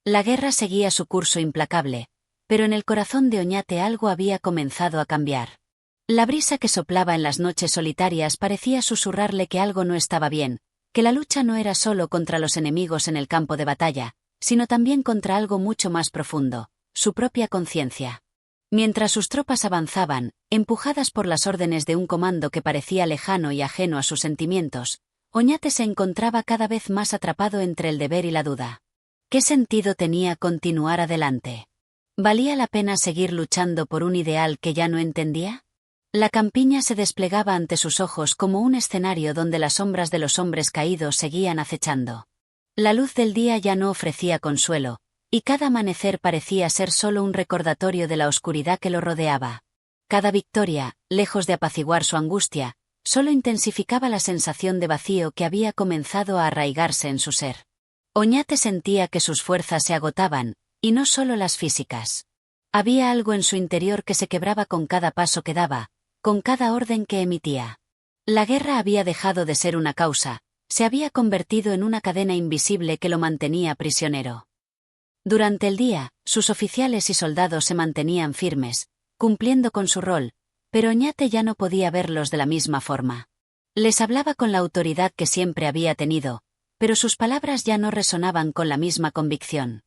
S1: La guerra seguía su curso implacable, pero en el corazón de Oñate algo había comenzado a cambiar. La brisa que soplaba en las noches solitarias parecía susurrarle que algo no estaba bien, que la lucha no era solo contra los enemigos en el campo de batalla, sino también contra algo mucho más profundo, su propia conciencia. Mientras sus tropas avanzaban, empujadas por las órdenes de un comando que parecía lejano y ajeno a sus sentimientos, Oñate se encontraba cada vez más atrapado entre el deber y la duda. ¿Qué sentido tenía continuar adelante? ¿Valía la pena seguir luchando por un ideal que ya no entendía? La campiña se desplegaba ante sus ojos como un escenario donde las sombras de los hombres caídos seguían acechando. La luz del día ya no ofrecía consuelo, y cada amanecer parecía ser solo un recordatorio de la oscuridad que lo rodeaba. Cada victoria, lejos de apaciguar su angustia, solo intensificaba la sensación de vacío que había comenzado a arraigarse en su ser. Oñate sentía que sus fuerzas se agotaban, y no solo las físicas. Había algo en su interior que se quebraba con cada paso que daba, con cada orden que emitía. La guerra había dejado de ser una causa, se había convertido en una cadena invisible que lo mantenía prisionero. Durante el día, sus oficiales y soldados se mantenían firmes, cumpliendo con su rol, pero Oñate ya no podía verlos de la misma forma. Les hablaba con la autoridad que siempre había tenido, pero sus palabras ya no resonaban con la misma convicción.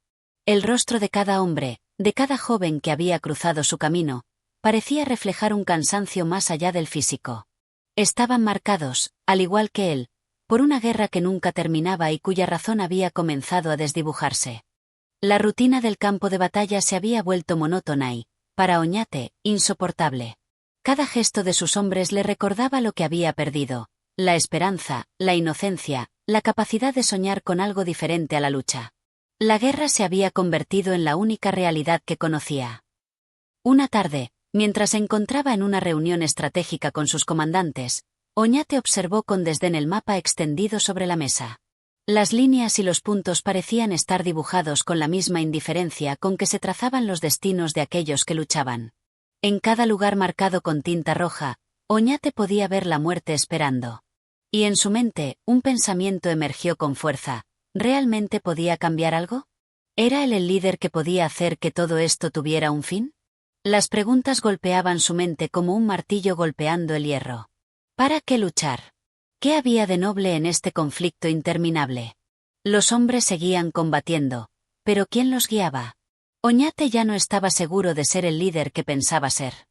S1: El rostro de cada hombre, de cada joven que había cruzado su camino, parecía reflejar un cansancio más allá del físico. Estaban marcados, al igual que él, por una guerra que nunca terminaba y cuya razón había comenzado a desdibujarse. La rutina del campo de batalla se había vuelto monótona y, para Oñate, insoportable. Cada gesto de sus hombres le recordaba lo que había perdido, la esperanza, la inocencia, la capacidad de soñar con algo diferente a la lucha. La guerra se había convertido en la única realidad que conocía. Una tarde, mientras se encontraba en una reunión estratégica con sus comandantes, Oñate observó con desdén el mapa extendido sobre la mesa. Las líneas y los puntos parecían estar dibujados con la misma indiferencia con que se trazaban los destinos de aquellos que luchaban. En cada lugar marcado con tinta roja, Oñate podía ver la muerte esperando. Y en su mente, un pensamiento emergió con fuerza. ¿Realmente podía cambiar algo? ¿Era él el líder que podía hacer que todo esto tuviera un fin? Las preguntas golpeaban su mente como un martillo golpeando el hierro. ¿Para qué luchar? ¿Qué había de noble en este conflicto interminable? Los hombres seguían combatiendo, pero ¿quién los guiaba? Oñate ya no estaba seguro de ser el líder que pensaba ser.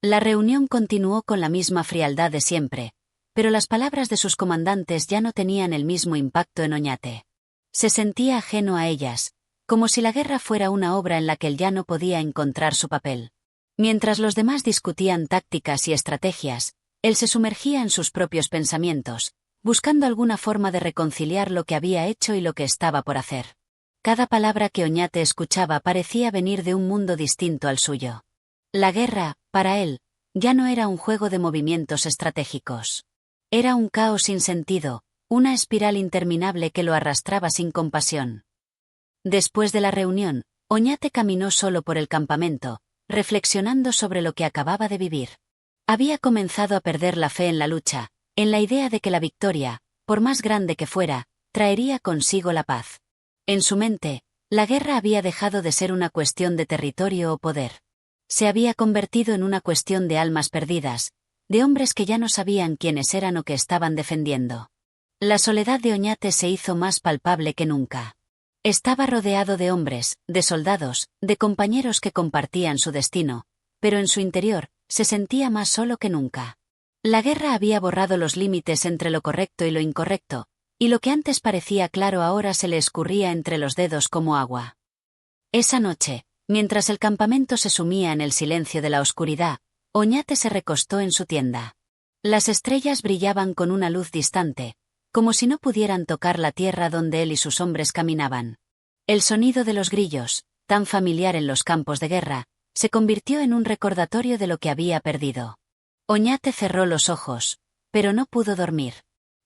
S1: La reunión continuó con la misma frialdad de siempre, pero las palabras de sus comandantes ya no tenían el mismo impacto en Oñate. Se sentía ajeno a ellas, como si la guerra fuera una obra en la que él ya no podía encontrar su papel. Mientras los demás discutían tácticas y estrategias, Él se sumergía en sus propios pensamientos, buscando alguna forma de reconciliar lo que había hecho y lo que estaba por hacer. Cada palabra que Oñate escuchaba parecía venir de un mundo distinto al suyo. La guerra, para él, ya no era un juego de movimientos estratégicos. Era un caos sin sentido, una espiral interminable que lo arrastraba sin compasión. Después de la reunión, Oñate caminó solo por el campamento, reflexionando sobre lo que acababa de vivir. Había comenzado a perder la fe en la lucha, en la idea de que la victoria, por más grande que fuera, traería consigo la paz. En su mente, la guerra había dejado de ser una cuestión de territorio o poder. Se había convertido en una cuestión de almas perdidas, de hombres que ya no sabían quiénes eran o que estaban defendiendo. La soledad de Oñate se hizo más palpable que nunca. Estaba rodeado de hombres, de soldados, de compañeros que compartían su destino, pero en su interior, se sentía más solo que nunca. La guerra había borrado los límites entre lo correcto y lo incorrecto, y lo que antes parecía claro ahora se le escurría entre los dedos como agua. Esa noche, mientras el campamento se sumía en el silencio de la oscuridad, Oñate se recostó en su tienda. Las estrellas brillaban con una luz distante, como si no pudieran tocar la tierra donde él y sus hombres caminaban. El sonido de los grillos, tan familiar en los campos de guerra, se convirtió en un recordatorio de lo que había perdido. Oñate cerró los ojos, pero no pudo dormir.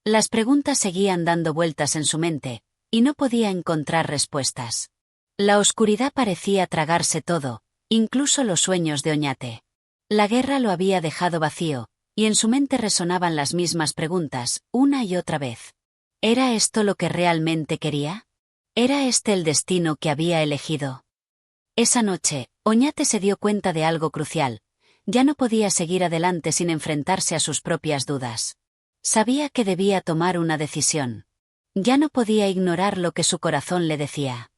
S1: Las preguntas seguían dando vueltas en su mente, y no podía encontrar respuestas. La oscuridad parecía tragarse todo, incluso los sueños de Oñate. La guerra lo había dejado vacío, y en su mente resonaban las mismas preguntas, una y otra vez. ¿Era esto lo que realmente quería? ¿Era este el destino que había elegido? Esa noche, Oñate se dio cuenta de algo crucial. Ya no podía seguir adelante sin enfrentarse a sus propias dudas. Sabía que debía tomar una decisión. Ya no podía ignorar lo que su corazón le decía.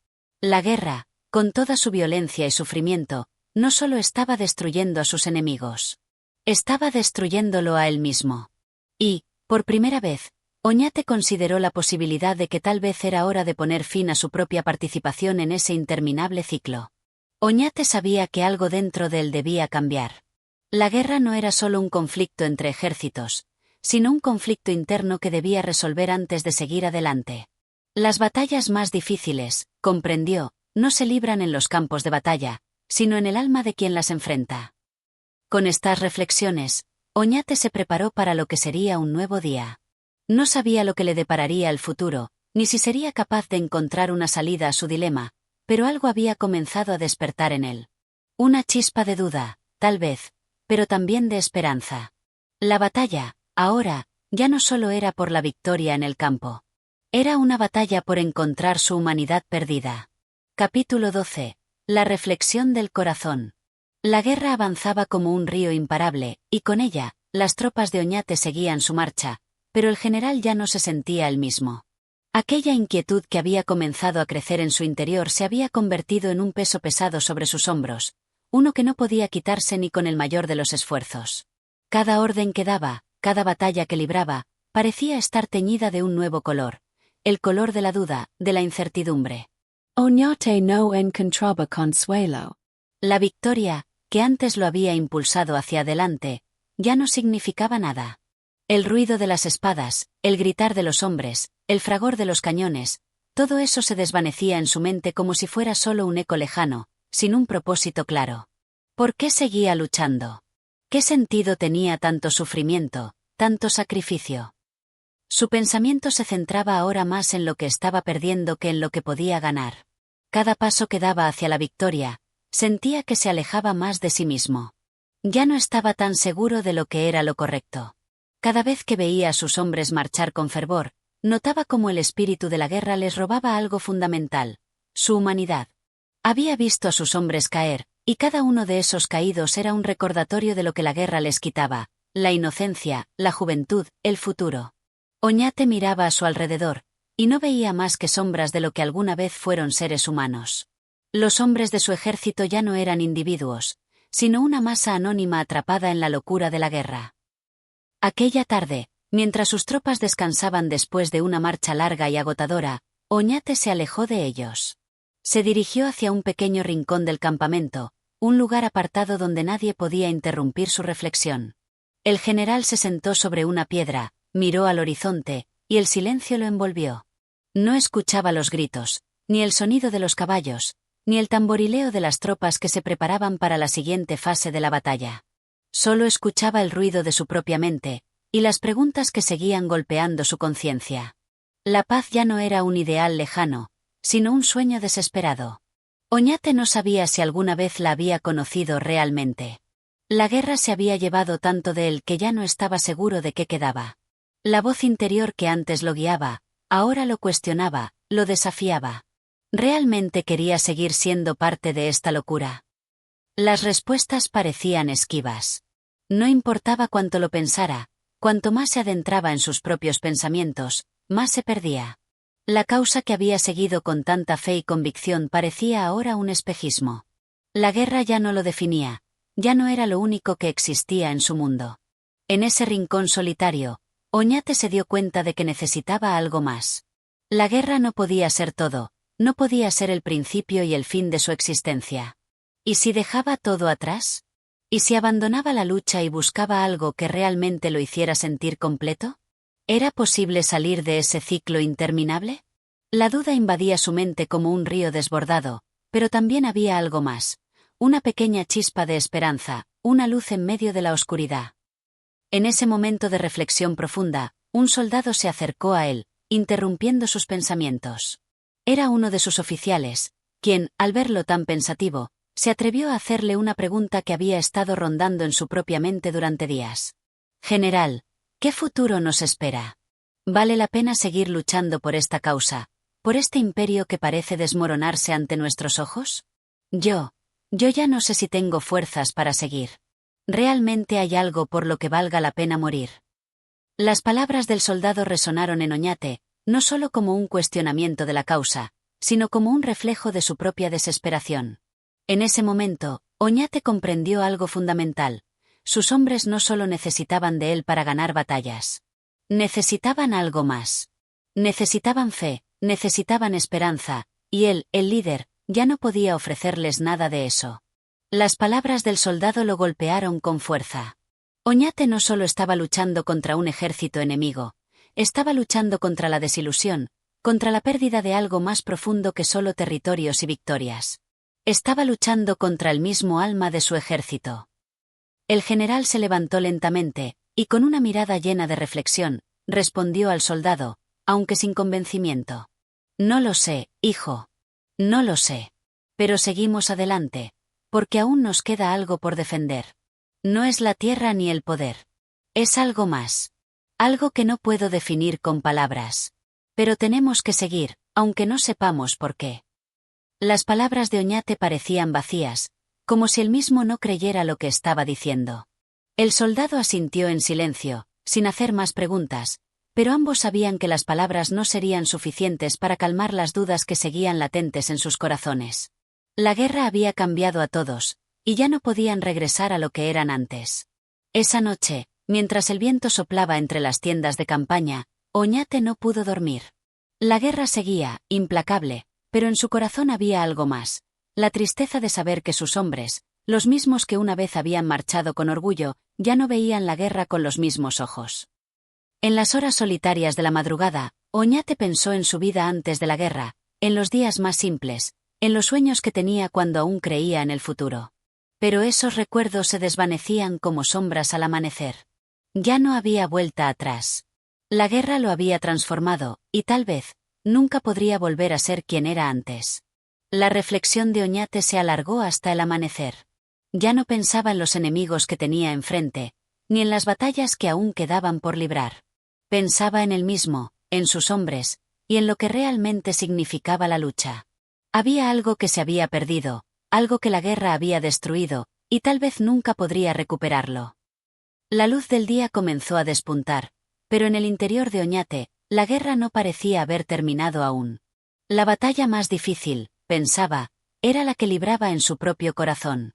S1: La guerra, con toda su violencia y sufrimiento, no solo estaba destruyendo a sus enemigos. Estaba destruyéndolo a él mismo. Y, por primera vez, Oñate consideró la posibilidad de que tal vez era hora de poner fin a su propia participación en ese interminable ciclo. Oñate sabía que algo dentro de él debía cambiar. La guerra no era solo un conflicto entre ejércitos, sino un conflicto interno que debía resolver antes de seguir adelante. Las batallas más difíciles, comprendió, no se libran en los campos de batalla, sino en el alma de quien las enfrenta. Con estas reflexiones, Oñate se preparó para lo que sería un nuevo día. No sabía lo que le depararía el futuro, ni si sería capaz de encontrar una salida a su dilema, pero algo había comenzado a despertar en él. Una chispa de duda, tal vez, pero también de esperanza. La batalla, ahora, ya no solo era por la victoria en el campo. Era una batalla por encontrar su humanidad perdida. Capítulo 12. La reflexión del corazón. La guerra avanzaba como un río imparable, y con ella, las tropas de Oñate seguían su marcha, pero el general ya no se sentía el mismo. Aquella inquietud que había comenzado a crecer en su interior se había convertido en un peso pesado sobre sus hombros, uno que no podía quitarse ni con el mayor de los esfuerzos. Cada orden que daba, cada batalla que libraba, parecía estar teñida de un nuevo color, el color de la duda, de la incertidumbre.
S2: Oñate no encontraba consuelo.
S1: La victoria, que antes lo había impulsado hacia adelante, ya no significaba nada. El ruido de las espadas, el gritar de los hombres, el fragor de los cañones, todo eso se desvanecía en su mente como si fuera solo un eco lejano, sin un propósito claro. ¿Por qué seguía luchando? ¿Qué sentido tenía tanto sufrimiento, tanto sacrificio? Su pensamiento se centraba ahora más en lo que estaba perdiendo que en lo que podía ganar. Cada paso que daba hacia la victoria, sentía que se alejaba más de sí mismo. Ya no estaba tan seguro de lo que era lo correcto. Cada vez que veía a sus hombres marchar con fervor, notaba cómo el espíritu de la guerra les robaba algo fundamental, su humanidad. Había visto a sus hombres caer, y cada uno de esos caídos era un recordatorio de lo que la guerra les quitaba, la inocencia, la juventud, el futuro. Oñate miraba a su alrededor, y no veía más que sombras de lo que alguna vez fueron seres humanos. Los hombres de su ejército ya no eran individuos, sino una masa anónima atrapada en la locura de la guerra. Aquella tarde, mientras sus tropas descansaban después de una marcha larga y agotadora, Oñate se alejó de ellos. Se dirigió hacia un pequeño rincón del campamento, un lugar apartado donde nadie podía interrumpir su reflexión. El general se sentó sobre una piedra, miró al horizonte, y el silencio lo envolvió. No escuchaba los gritos, ni el sonido de los caballos, ni el tamborileo de las tropas que se preparaban para la siguiente fase de la batalla. Solo escuchaba el ruido de su propia mente, y las preguntas que seguían golpeando su conciencia. La paz ya no era un ideal lejano, sino un sueño desesperado. Oñate no sabía si alguna vez la había conocido realmente. La guerra se había llevado tanto de él que ya no estaba seguro de qué quedaba. La voz interior que antes lo guiaba, ahora lo cuestionaba, lo desafiaba. ¿Realmente quería seguir siendo parte de esta locura? Las respuestas parecían esquivas. No importaba cuánto lo pensara, cuanto más se adentraba en sus propios pensamientos, más se perdía. La causa que había seguido con tanta fe y convicción parecía ahora un espejismo. La guerra ya no lo definía, ya no era lo único que existía en su mundo. En ese rincón solitario, Oñate se dio cuenta de que necesitaba algo más. La guerra no podía ser todo, no podía ser el principio y el fin de su existencia. ¿Y si dejaba todo atrás? ¿Y si abandonaba la lucha y buscaba algo que realmente lo hiciera sentir completo? ¿Era posible salir de ese ciclo interminable? La duda invadía su mente como un río desbordado, pero también había algo más, una pequeña chispa de esperanza, una luz en medio de la oscuridad. En ese momento de reflexión profunda, un soldado se acercó a él, interrumpiendo sus pensamientos. Era uno de sus oficiales, quien, al verlo tan pensativo, se atrevió a hacerle una pregunta que había estado rondando en su propia mente durante días. «General, ¿qué futuro nos espera? ¿Vale la pena seguir luchando por esta causa, por este imperio que parece desmoronarse ante nuestros ojos? Yo ya no sé si tengo fuerzas para seguir. ¿Realmente hay algo por lo que valga la pena morir?» Las palabras del soldado resonaron en Oñate, no solo como un cuestionamiento de la causa, sino como un reflejo de su propia desesperación. En ese momento, Oñate comprendió algo fundamental. Sus hombres no solo necesitaban de él para ganar batallas. Necesitaban algo más. Necesitaban fe, necesitaban esperanza, y él, el líder, ya no podía ofrecerles nada de eso. Las palabras del soldado lo golpearon con fuerza. Oñate no solo estaba luchando contra un ejército enemigo, estaba luchando contra la desilusión, contra la pérdida de algo más profundo que solo territorios y victorias. Estaba luchando contra el mismo alma de su ejército. El general se levantó lentamente, y con una mirada llena de reflexión, respondió al soldado, aunque sin convencimiento. «No lo sé, hijo. No lo sé. Pero seguimos adelante, porque aún nos queda algo por defender. No es la tierra ni el poder. Es algo más. Algo que no puedo definir con palabras. Pero tenemos que seguir, aunque no sepamos por qué». Las palabras de Oñate parecían vacías, como si él mismo no creyera lo que estaba diciendo. El soldado asintió en silencio, sin hacer más preguntas, pero ambos sabían que las palabras no serían suficientes para calmar las dudas que seguían latentes en sus corazones. La guerra había cambiado a todos, y ya no podían regresar a lo que eran antes. Esa noche, mientras el viento soplaba entre las tiendas de campaña, Oñate no pudo dormir. La guerra seguía, implacable, pero en su corazón había algo más, la tristeza de saber que sus hombres, los mismos que una vez habían marchado con orgullo, ya no veían la guerra con los mismos ojos. En las horas solitarias de la madrugada, Oñate pensó en su vida antes de la guerra, en los días más simples, en los sueños que tenía cuando aún creía en el futuro. Pero esos recuerdos se desvanecían como sombras al amanecer. Ya no había vuelta atrás. La guerra lo había transformado, y tal vez, nunca podría volver a ser quien era antes. La reflexión de Oñate se alargó hasta el amanecer. Ya no pensaba en los enemigos que tenía enfrente, ni en las batallas que aún quedaban por librar. Pensaba en él mismo, en sus hombres, y en lo que realmente significaba la lucha. Había algo que se había perdido, algo que la guerra había destruido, y tal vez nunca podría recuperarlo. La luz del día comenzó a despuntar, pero en el interior de Oñate, la guerra no parecía haber terminado aún. La batalla más difícil, pensaba, era la que libraba en su propio corazón.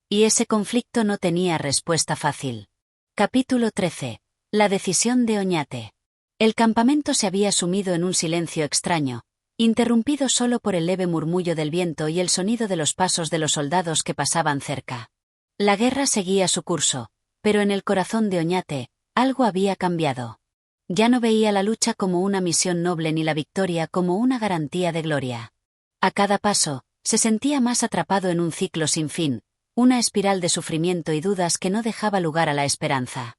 S1: Y ese conflicto no tenía respuesta fácil. Capítulo 13. La decisión de Oñate. El campamento se había sumido en un silencio extraño, interrumpido solo por el leve murmullo del viento y el sonido de los pasos de los soldados que pasaban cerca. La guerra seguía su curso, pero en el corazón de Oñate, algo había cambiado. Ya no veía la lucha como una misión noble ni la victoria como una garantía de gloria. A cada paso, se sentía más atrapado en un ciclo sin fin, una espiral de sufrimiento y dudas que no dejaba lugar a la esperanza.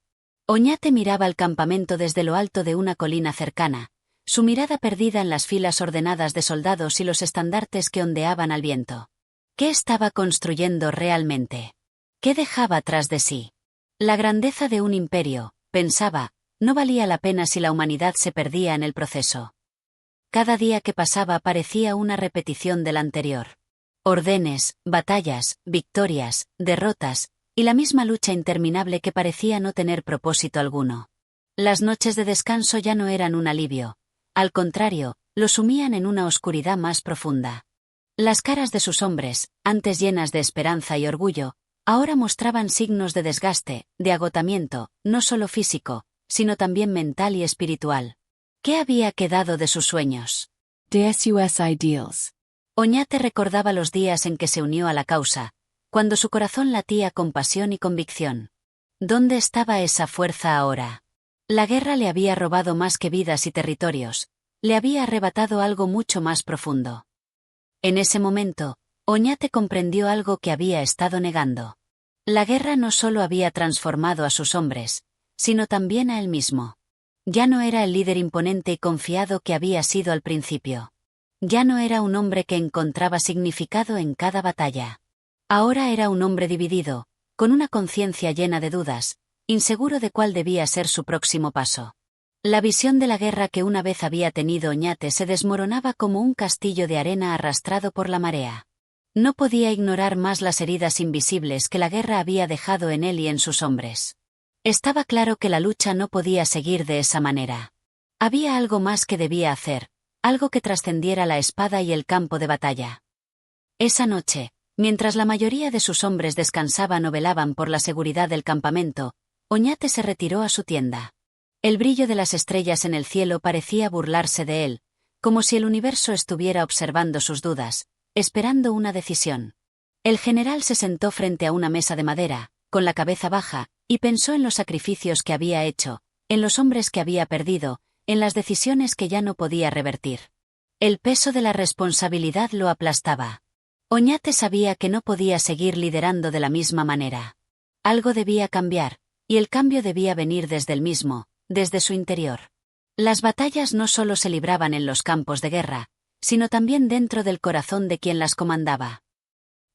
S1: Oñate miraba el campamento desde lo alto de una colina cercana, su mirada perdida en las filas ordenadas de soldados y los estandartes que ondeaban al viento. ¿Qué estaba construyendo realmente? ¿Qué dejaba tras de sí? La grandeza de un imperio, pensaba, no valía la pena si la humanidad se perdía en el proceso. Cada día que pasaba parecía una repetición del anterior. Ordenes, batallas, victorias, derrotas, y la misma lucha interminable que parecía no tener propósito alguno. Las noches de descanso ya no eran un alivio. Al contrario, lo sumían en una oscuridad más profunda. Las caras de sus hombres, antes llenas de esperanza y orgullo, ahora mostraban signos de desgaste, de agotamiento, no solo físico, sino también mental y espiritual. ¿Qué había quedado de sus sueños?
S2: De sus ideals.
S1: Oñate recordaba los días en que se unió a la causa, cuando su corazón latía con pasión y convicción. ¿Dónde estaba esa fuerza ahora? La guerra le había robado más que vidas y territorios, le había arrebatado algo mucho más profundo. En ese momento, Oñate comprendió algo que había estado negando. La guerra no solo había transformado a sus hombres, sino también a él mismo. Ya no era el líder imponente y confiado que había sido al principio. Ya no era un hombre que encontraba significado en cada batalla. Ahora era un hombre dividido, con una conciencia llena de dudas, inseguro de cuál debía ser su próximo paso. La visión de la guerra que una vez había tenido Oñate se desmoronaba como un castillo de arena arrastrado por la marea. No podía ignorar más las heridas invisibles que la guerra había dejado en él y en sus hombres. Estaba claro que la lucha no podía seguir de esa manera. Había algo más que debía hacer, algo que trascendiera la espada y el campo de batalla. Esa noche, mientras la mayoría de sus hombres descansaban o velaban por la seguridad del campamento, Oñate se retiró a su tienda. El brillo de las estrellas en el cielo parecía burlarse de él, como si el universo estuviera observando sus dudas, esperando una decisión. El general se sentó frente a una mesa de madera, con la cabeza baja, y pensó en los sacrificios que había hecho, en los hombres que había perdido, en las decisiones que ya no podía revertir. El peso de la responsabilidad lo aplastaba. Oñate sabía que no podía seguir liderando de la misma manera. Algo debía cambiar, y el cambio debía venir desde él mismo, desde su interior. Las batallas no solo se libraban en los campos de guerra, sino también dentro del corazón de quien las comandaba.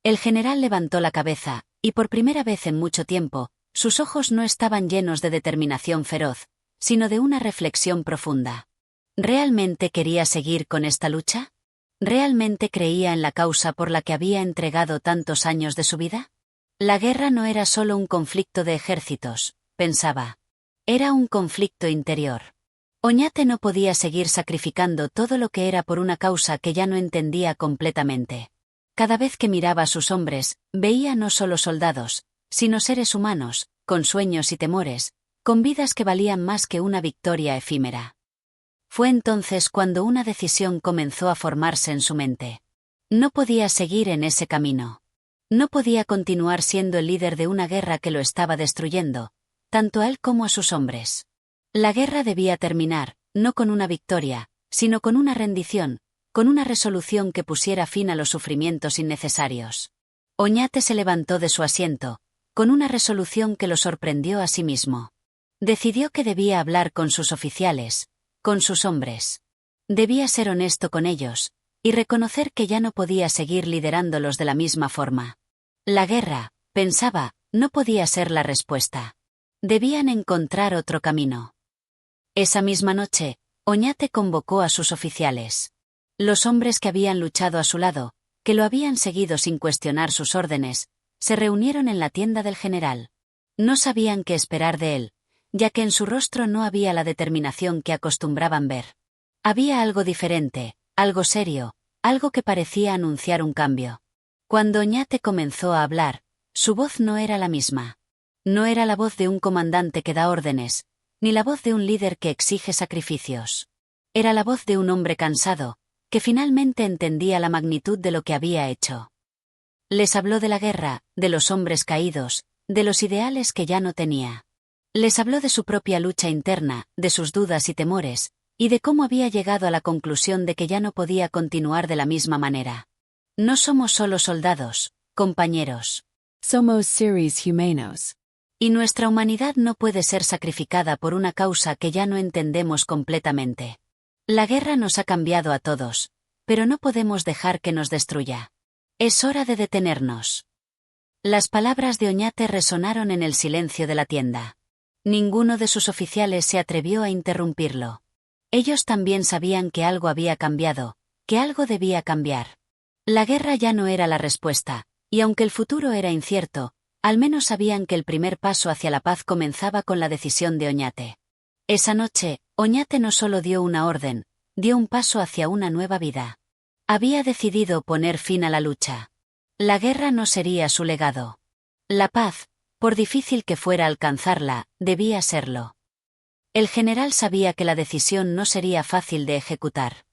S1: El general levantó la cabeza, y por primera vez en mucho tiempo, sus ojos no estaban llenos de determinación feroz, sino de una reflexión profunda. ¿Realmente quería seguir con esta lucha? ¿Realmente creía en la causa por la que había entregado tantos años de su vida? La guerra no era solo un conflicto de ejércitos, pensaba. Era un conflicto interior. Oñate no podía seguir sacrificando todo lo que era por una causa que ya no entendía completamente. Cada vez que miraba a sus hombres, veía no solo soldados, sino seres humanos, con sueños y temores, con vidas que valían más que una victoria efímera. Fue entonces cuando una decisión comenzó a formarse en su mente. No podía seguir en ese camino. No podía continuar siendo el líder de una guerra que lo estaba destruyendo, tanto a él como a sus hombres. La guerra debía terminar, no con una victoria, sino con una rendición, con una resolución que pusiera fin a los sufrimientos innecesarios. Oñate se levantó de su asiento, con una resolución que lo sorprendió a sí mismo. Decidió que debía hablar con sus oficiales, con sus hombres. Debía ser honesto con ellos, y reconocer que ya no podía seguir liderándolos de la misma forma. La guerra, pensaba, no podía ser la respuesta. Debían encontrar otro camino. Esa misma noche, Oñate convocó a sus oficiales. Los hombres que habían luchado a su lado, que lo habían seguido sin cuestionar sus órdenes, se reunieron en la tienda del general. No sabían qué esperar de él, ya que en su rostro no había la determinación que acostumbraban ver. Había algo diferente, algo serio, algo que parecía anunciar un cambio. Cuando Oñate comenzó a hablar, su voz no era la misma. No era la voz de un comandante que da órdenes, ni la voz de un líder que exige sacrificios. Era la voz de un hombre cansado, que finalmente entendía la magnitud de lo que había hecho. Les habló de la guerra, de los hombres caídos, de los ideales que ya no tenía. Les habló de su propia lucha interna, de sus dudas y temores, y de cómo había llegado a la conclusión de que ya no podía continuar de la misma manera. No somos solo soldados, compañeros.
S2: Somos seres humanos.
S1: Y nuestra humanidad no puede ser sacrificada por una causa que ya no entendemos completamente. La guerra nos ha cambiado a todos, pero no podemos dejar que nos destruya. Es hora de detenernos. Las palabras de Oñate resonaron en el silencio de la tienda. Ninguno de sus oficiales se atrevió a interrumpirlo. Ellos también sabían que algo había cambiado, que algo debía cambiar. La guerra ya no era la respuesta, y aunque el futuro era incierto, al menos sabían que el primer paso hacia la paz comenzaba con la decisión de Oñate. Esa noche, Oñate no solo dio una orden, dio un paso hacia una nueva vida. Había decidido poner fin a la lucha. La guerra no sería su legado. La paz, por difícil que fuera alcanzarla, debía serlo. El general sabía que la decisión no sería fácil de ejecutar.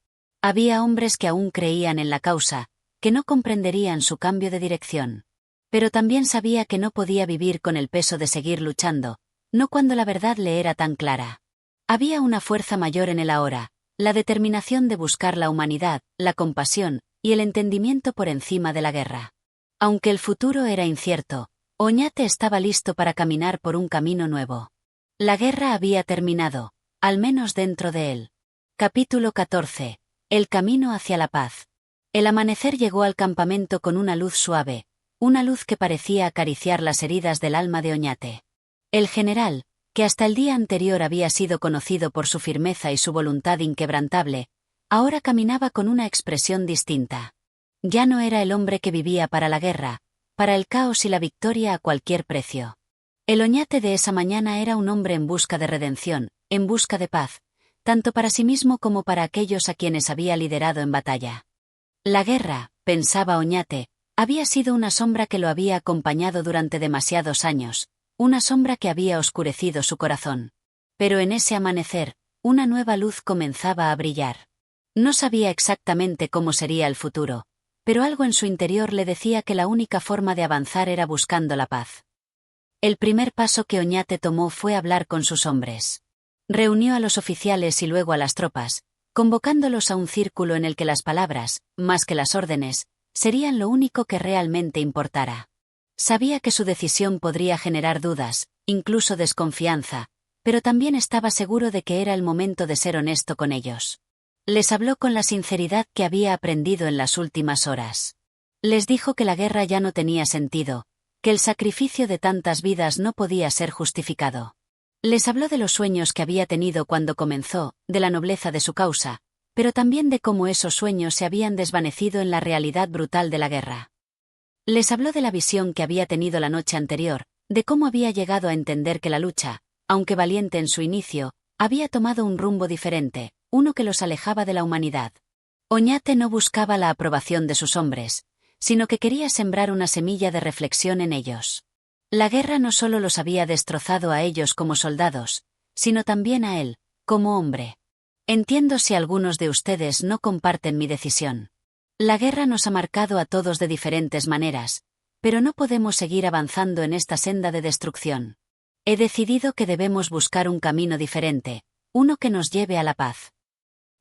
S1: Había hombres que aún creían en la causa, que no comprenderían su cambio de dirección. Pero también sabía que no podía vivir con el peso de seguir luchando, no cuando la verdad le era tan clara. Había una fuerza mayor en el ahora, la determinación de buscar la humanidad, la compasión, y el entendimiento por encima de la guerra. Aunque el futuro era incierto, Oñate estaba listo para caminar por un camino nuevo. La guerra había terminado, al menos dentro de él. Capítulo 14. El camino hacia la paz. El amanecer llegó al campamento con una luz suave, una luz que parecía acariciar las heridas del alma de Oñate. El general, que hasta el día anterior había sido conocido por su firmeza y su voluntad inquebrantable, ahora caminaba con una expresión distinta. Ya no era el hombre que vivía para la guerra, para el caos y la victoria a cualquier precio. El Oñate de esa mañana era un hombre en busca de redención, en busca de paz, tanto para sí mismo como para aquellos a quienes había liderado en batalla. La guerra, pensaba Oñate, había sido una sombra que lo había acompañado durante demasiados años, una sombra que había oscurecido su corazón. Pero en ese amanecer, una nueva luz comenzaba a brillar. No sabía exactamente cómo sería el futuro, pero algo en su interior le decía que la única forma de avanzar era buscando la paz. El primer paso que Oñate tomó fue hablar con sus hombres. Reunió a los oficiales y luego a las tropas, convocándolos a un círculo en el que las palabras, más que las órdenes, serían lo único que realmente importara. Sabía que su decisión podría generar dudas, incluso desconfianza, pero también estaba seguro de que era el momento de ser honesto con ellos. Les habló con la sinceridad que había aprendido en las últimas horas. Les dijo que la guerra ya no tenía sentido, que el sacrificio de tantas vidas no podía ser justificado. Les habló de los sueños que había tenido cuando comenzó, de la nobleza de su causa, pero también de cómo esos sueños se habían desvanecido en la realidad brutal de la guerra. Les habló de la visión que había tenido la noche anterior, de cómo había llegado a entender que la lucha, aunque valiente en su inicio, había tomado un rumbo diferente, uno que los alejaba de la humanidad. Oñate no buscaba la aprobación de sus hombres, sino que quería sembrar una semilla de reflexión en ellos. La guerra no solo los había destrozado a ellos como soldados, sino también a él, como hombre. Entiendo si algunos de ustedes no comparten mi decisión. La guerra nos ha marcado a todos de diferentes maneras, pero no podemos seguir avanzando en esta senda de destrucción. He decidido que debemos buscar un camino diferente, uno que nos lleve a la paz.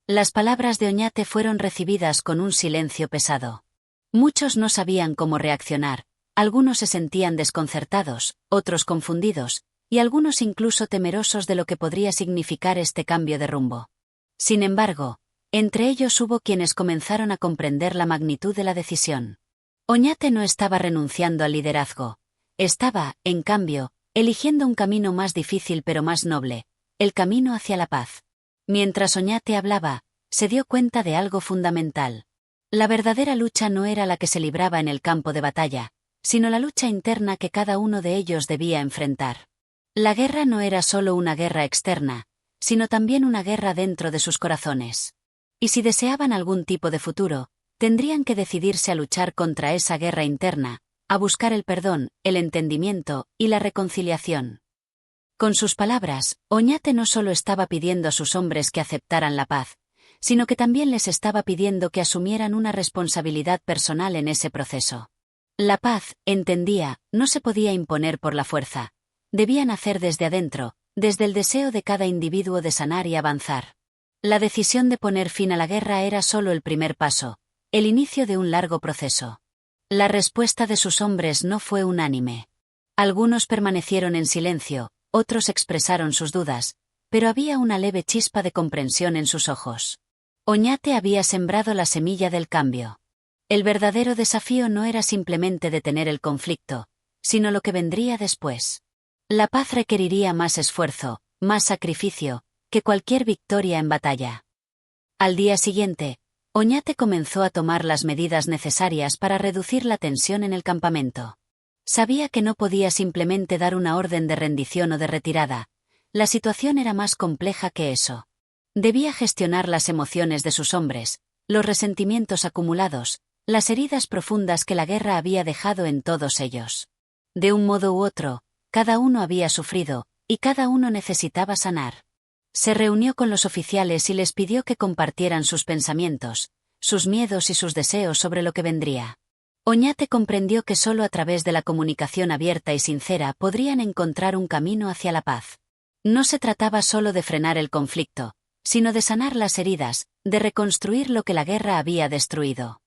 S1: Las palabras de Oñate fueron recibidas con un silencio pesado. Muchos no sabían cómo reaccionar, algunos se sentían desconcertados, otros confundidos, y algunos incluso temerosos de lo que podría significar este cambio de rumbo. Sin embargo, entre ellos hubo quienes comenzaron a comprender la magnitud de la decisión. Oñate no estaba renunciando al liderazgo. Estaba, en cambio, eligiendo un camino más difícil pero más noble, el camino hacia la paz. Mientras Oñate hablaba, se dio cuenta de algo fundamental. La verdadera lucha no era la que se libraba en el campo de batalla, sino la lucha interna que cada uno de ellos debía enfrentar. La guerra no era solo una guerra externa, sino también una guerra dentro de sus corazones. Y si deseaban algún tipo de futuro, tendrían que decidirse a luchar contra esa guerra interna, a buscar el perdón, el entendimiento y la reconciliación. Con sus palabras, Oñate no solo estaba pidiendo a sus hombres que aceptaran la paz, sino que también les estaba pidiendo que asumieran una responsabilidad personal en ese proceso. La paz, entendía, no se podía imponer por la fuerza. Debía nacer desde adentro, desde el deseo de cada individuo de sanar y avanzar. La decisión de poner fin a la guerra era solo el primer paso, el inicio de un largo proceso. La respuesta de sus hombres no fue unánime. Algunos permanecieron en silencio, otros expresaron sus dudas, pero había una leve chispa de comprensión en sus ojos. Oñate había sembrado la semilla del cambio. El verdadero desafío no era simplemente detener el conflicto, sino lo que vendría después. La paz requeriría más esfuerzo, más sacrificio, que cualquier victoria en batalla. Al día siguiente, Oñate comenzó a tomar las medidas necesarias para reducir la tensión en el campamento. Sabía que no podía simplemente dar una orden de rendición o de retirada. La situación era más compleja que eso. Debía gestionar las emociones de sus hombres, los resentimientos acumulados, las heridas profundas que la guerra había dejado en todos ellos. De un modo u otro, cada uno había sufrido, y cada uno necesitaba sanar. Se reunió con los oficiales y les pidió que compartieran sus pensamientos, sus miedos y sus deseos sobre lo que vendría. Oñate comprendió que solo a través de la comunicación abierta y sincera podrían encontrar un camino hacia la paz. No se trataba solo de frenar el conflicto, sino de sanar las heridas, de reconstruir lo que la guerra había destruido.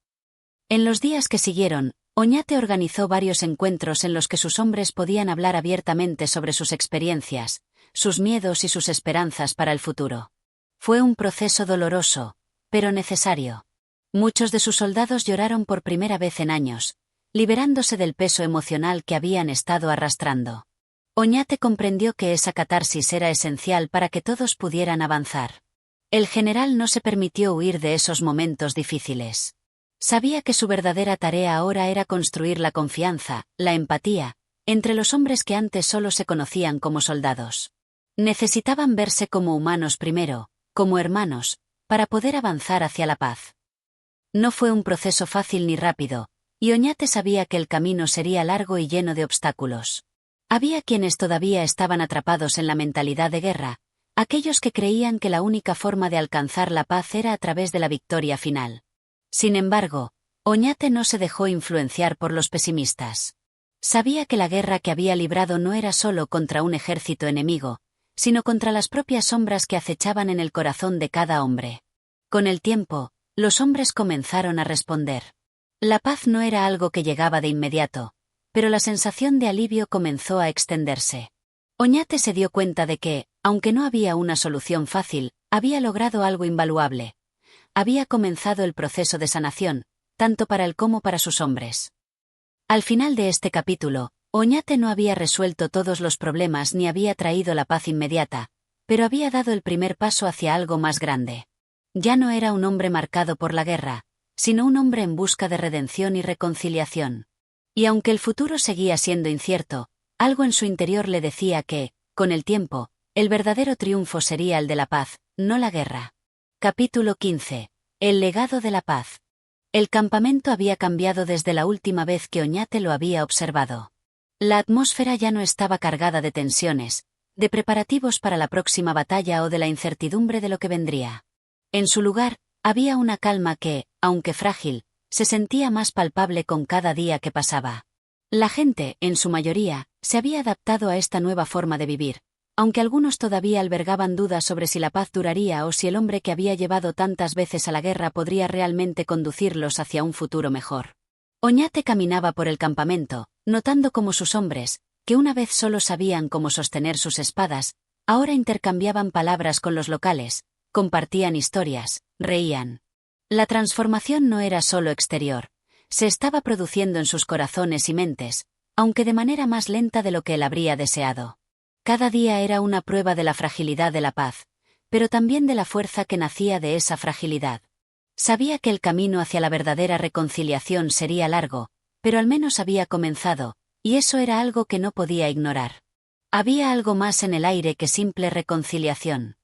S1: En los días que siguieron, Oñate organizó varios encuentros en los que sus hombres podían hablar abiertamente sobre sus experiencias, sus miedos y sus esperanzas para el futuro. Fue un proceso doloroso, pero necesario. Muchos de sus soldados lloraron por primera vez en años, liberándose del peso emocional que habían estado arrastrando. Oñate comprendió que esa catarsis era esencial para que todos pudieran avanzar. El general no se permitió huir de esos momentos difíciles. Sabía que su verdadera tarea ahora era construir la confianza, la empatía, entre los hombres que antes solo se conocían como soldados. Necesitaban verse como humanos primero, como hermanos, para poder avanzar hacia la paz. No fue un proceso fácil ni rápido, y Oñate sabía que el camino sería largo y lleno de obstáculos. Había quienes todavía estaban atrapados en la mentalidad de guerra, aquellos que creían que la única forma de alcanzar la paz era a través de la victoria final. Sin embargo, Oñate no se dejó influenciar por los pesimistas. Sabía que la guerra que había librado no era solo contra un ejército enemigo, sino contra las propias sombras que acechaban en el corazón de cada hombre. Con el tiempo, los hombres comenzaron a responder. La paz no era algo que llegaba de inmediato, pero la sensación de alivio comenzó a extenderse. Oñate se dio cuenta de que, aunque no había una solución fácil, había logrado algo invaluable. Había comenzado el proceso de sanación, tanto para él como para sus hombres. Al final de este capítulo, Oñate no había resuelto todos los problemas ni había traído la paz inmediata, pero había dado el primer paso hacia algo más grande. Ya no era un hombre marcado por la guerra, sino un hombre en busca de redención y reconciliación. Y aunque el futuro seguía siendo incierto, algo en su interior le decía que, con el tiempo, el verdadero triunfo sería el de la paz, no la guerra. Capítulo 15. El legado de la paz. El campamento había cambiado desde la última vez que Oñate lo había observado. La atmósfera ya no estaba cargada de tensiones, de preparativos para la próxima batalla o de la incertidumbre de lo que vendría. En su lugar, había una calma que, aunque frágil, se sentía más palpable con cada día que pasaba. La gente, en su mayoría, se había adaptado a esta nueva forma de vivir, aunque algunos todavía albergaban dudas sobre si la paz duraría o si el hombre que había llevado tantas veces a la guerra podría realmente conducirlos hacia un futuro mejor. Oñate caminaba por el campamento, notando cómo sus hombres, que una vez solo sabían cómo sostener sus espadas, ahora intercambiaban palabras con los locales, compartían historias, reían. La transformación no era solo exterior, se estaba produciendo en sus corazones y mentes, aunque de manera más lenta de lo que él habría deseado. Cada día era una prueba de la fragilidad de la paz, pero también de la fuerza que nacía de esa fragilidad. Sabía que el camino hacia la verdadera reconciliación sería largo, pero al menos había comenzado, y eso era algo que no podía ignorar. Había algo más en el aire que simple reconciliación.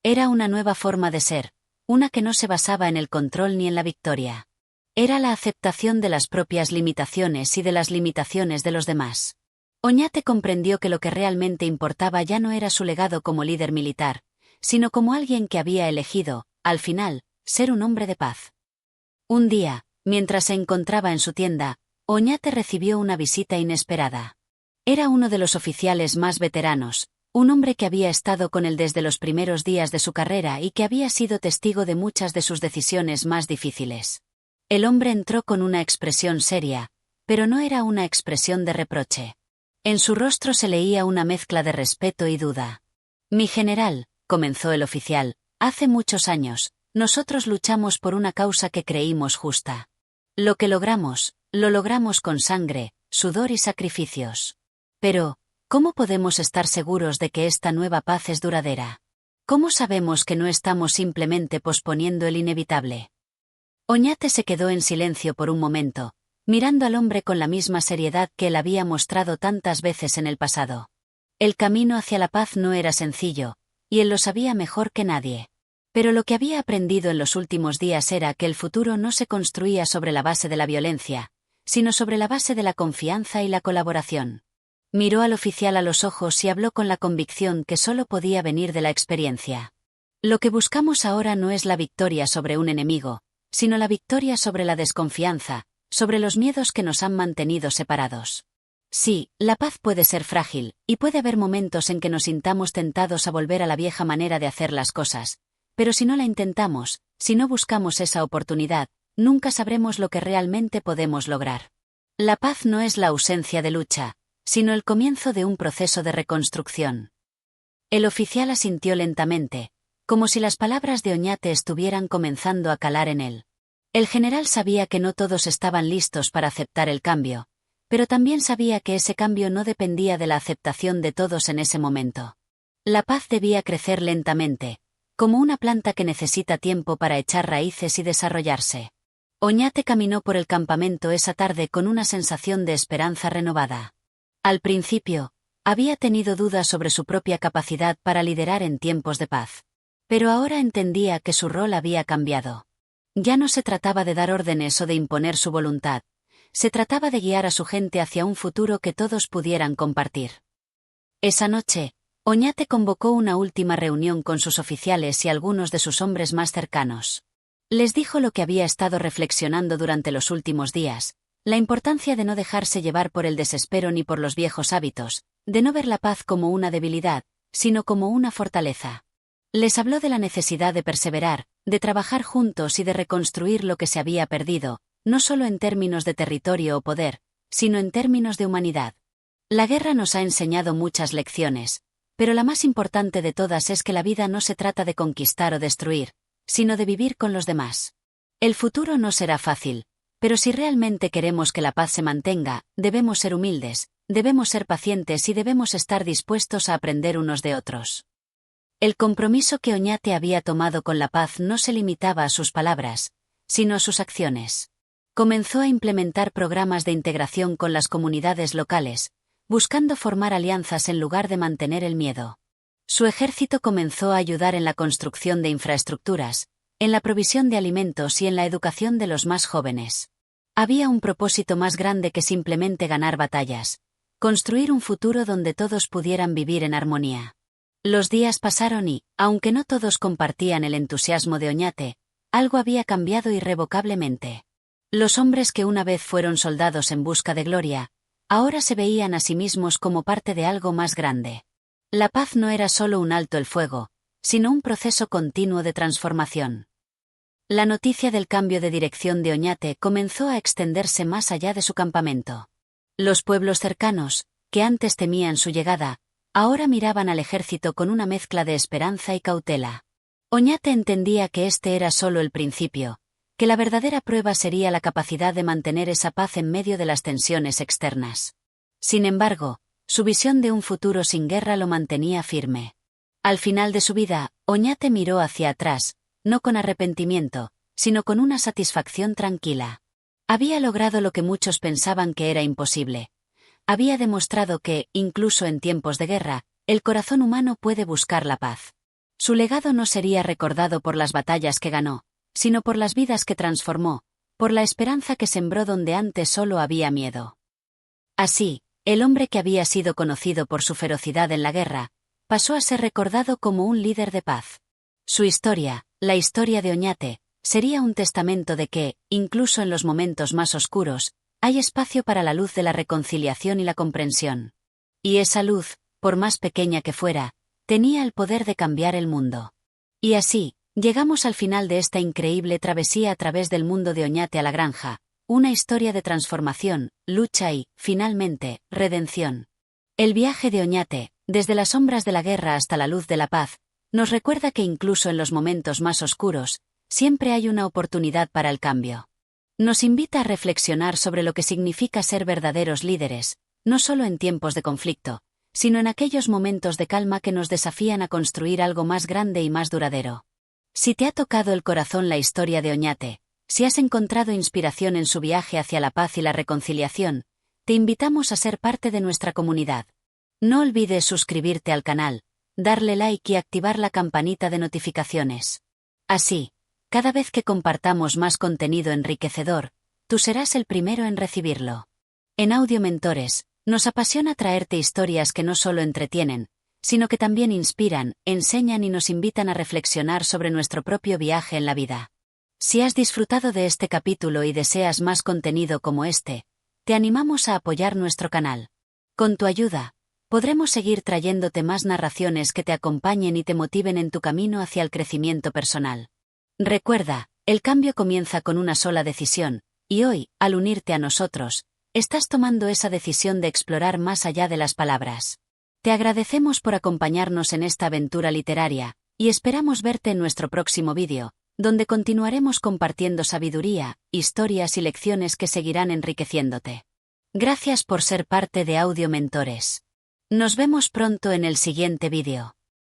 S1: Era una nueva forma de ser, una que no se basaba en el control ni en la victoria. Era la aceptación de las propias limitaciones y de las limitaciones de los demás. Oñate comprendió que lo que realmente importaba ya no era su legado como líder militar, sino como alguien que había elegido, al final, ser un hombre de paz. Un día, mientras se encontraba en su tienda, Oñate recibió una visita inesperada. Era uno de los oficiales más veteranos, un hombre que había estado con él desde los primeros días de su carrera y que había sido testigo de muchas de sus decisiones más difíciles. El hombre entró con una expresión seria, pero no era una expresión de reproche. En su rostro se leía una mezcla de respeto y duda. «Mi general», comenzó el oficial, «hace muchos años, nosotros luchamos por una causa que creímos justa. Lo que logramos, lo logramos con sangre, sudor y sacrificios. Pero, ¿cómo podemos estar seguros de que esta nueva paz es duradera? ¿Cómo sabemos que no estamos simplemente posponiendo el inevitable?» Oñate se quedó en silencio por un momento, mirando al hombre con la misma seriedad que él había mostrado tantas veces en el pasado. El camino hacia la paz no era sencillo, y él lo sabía mejor que nadie. Pero lo que había aprendido en los últimos días era que el futuro no se construía sobre la base de la violencia, sino sobre la base de la confianza y la colaboración. Miró al oficial a los ojos y habló con la convicción que solo podía venir de la experiencia. Lo que buscamos ahora no es la victoria sobre un enemigo, sino la victoria sobre la desconfianza, sobre los miedos que nos han mantenido separados. Sí, la paz puede ser frágil, y puede haber momentos en que nos sintamos tentados a volver a la vieja manera de hacer las cosas, pero si no la intentamos, si no buscamos esa oportunidad, nunca sabremos lo que realmente podemos lograr. La paz no es la ausencia de lucha, sino el comienzo de un proceso de reconstrucción. El oficial asintió lentamente, como si las palabras de Oñate estuvieran comenzando a calar en él. El general sabía que no todos estaban listos para aceptar el cambio, pero también sabía que ese cambio no dependía de la aceptación de todos en ese momento. La paz debía crecer lentamente, como una planta que necesita tiempo para echar raíces y desarrollarse. Oñate caminó por el campamento esa tarde con una sensación de esperanza renovada. Al principio, había tenido dudas sobre su propia capacidad para liderar en tiempos de paz. Pero ahora entendía que su rol había cambiado. Ya no se trataba de dar órdenes o de imponer su voluntad, se trataba de guiar a su gente hacia un futuro que todos pudieran compartir. Esa noche, Oñate convocó una última reunión con sus oficiales y algunos de sus hombres más cercanos. Les dijo lo que había estado reflexionando durante los últimos días, la importancia de no dejarse llevar por el desespero ni por los viejos hábitos, de no ver la paz como una debilidad, sino como una fortaleza. Les habló de la necesidad de perseverar, de trabajar juntos y de reconstruir lo que se había perdido, no solo en términos de territorio o poder, sino en términos de humanidad. La guerra nos ha enseñado muchas lecciones, pero la más importante de todas es que la vida no se trata de conquistar o destruir, sino de vivir con los demás. El futuro no será fácil, pero si realmente queremos que la paz se mantenga, debemos ser humildes, debemos ser pacientes y debemos estar dispuestos a aprender unos de otros. El compromiso que Oñate había tomado con la paz no se limitaba a sus palabras, sino a sus acciones. Comenzó a implementar programas de integración con las comunidades locales, buscando formar alianzas en lugar de mantener el miedo. Su ejército comenzó a ayudar en la construcción de infraestructuras, en la provisión de alimentos y en la educación de los más jóvenes. Había un propósito más grande que simplemente ganar batallas: construir un futuro donde todos pudieran vivir en armonía. Los días pasaron y, aunque no todos compartían el entusiasmo de Oñate, algo había cambiado irrevocablemente. Los hombres que una vez fueron soldados en busca de gloria, ahora se veían a sí mismos como parte de algo más grande. La paz no era solo un alto el fuego, sino un proceso continuo de transformación. La noticia del cambio de dirección de Oñate comenzó a extenderse más allá de su campamento. Los pueblos cercanos, que antes temían su llegada, ahora miraban al ejército con una mezcla de esperanza y cautela. Oñate entendía que este era solo el principio, que la verdadera prueba sería la capacidad de mantener esa paz en medio de las tensiones externas. Sin embargo, su visión de un futuro sin guerra lo mantenía firme. Al final de su vida, Oñate miró hacia atrás, no con arrepentimiento, sino con una satisfacción tranquila. Había logrado lo que muchos pensaban que era imposible. Había demostrado que, incluso en tiempos de guerra, el corazón humano puede buscar la paz. Su legado no sería recordado por las batallas que ganó, sino por las vidas que transformó, por la esperanza que sembró donde antes solo había miedo. Así, el hombre que había sido conocido por su ferocidad en la guerra, pasó a ser recordado como un líder de paz. Su historia, la historia de Oñate, sería un testamento de que, incluso en los momentos más oscuros, hay espacio para la luz de la reconciliación y la comprensión. Y esa luz, por más pequeña que fuera, tenía el poder de cambiar el mundo. Y así, llegamos al final de esta increíble travesía a través del mundo de Oñate a la Granja, una historia de transformación, lucha y, finalmente, redención. El viaje de Oñate, desde las sombras de la guerra hasta la luz de la paz, nos recuerda que incluso en los momentos más oscuros, siempre hay una oportunidad para el cambio. Nos invita a reflexionar sobre lo que significa ser verdaderos líderes, no solo en tiempos de conflicto, sino en aquellos momentos de calma que nos desafían a construir algo más grande y más duradero. Si te ha tocado el corazón la historia de Oñate, si has encontrado inspiración en su viaje hacia la paz y la reconciliación, te invitamos a ser parte de nuestra comunidad. No olvides suscribirte al canal, darle like y activar la campanita de notificaciones. Así, cada vez que compartamos más contenido enriquecedor, tú serás el primero en recibirlo. En Audio Mentores, nos apasiona traerte historias que no solo entretienen, sino que también inspiran, enseñan y nos invitan a reflexionar sobre nuestro propio viaje en la vida. Si has disfrutado de este capítulo y deseas más contenido como este, te animamos a apoyar nuestro canal. Con tu ayuda, podremos seguir trayéndote más narraciones que te acompañen y te motiven en tu camino hacia el crecimiento personal. Recuerda, el cambio comienza con una sola decisión, y hoy, al unirte a nosotros, estás tomando esa decisión de explorar más allá de las palabras. Te agradecemos por acompañarnos en esta aventura literaria, y esperamos verte en nuestro próximo vídeo, donde continuaremos compartiendo sabiduría, historias y lecciones que seguirán enriqueciéndote. Gracias por ser parte de Audio Mentores. Nos vemos pronto en el siguiente vídeo.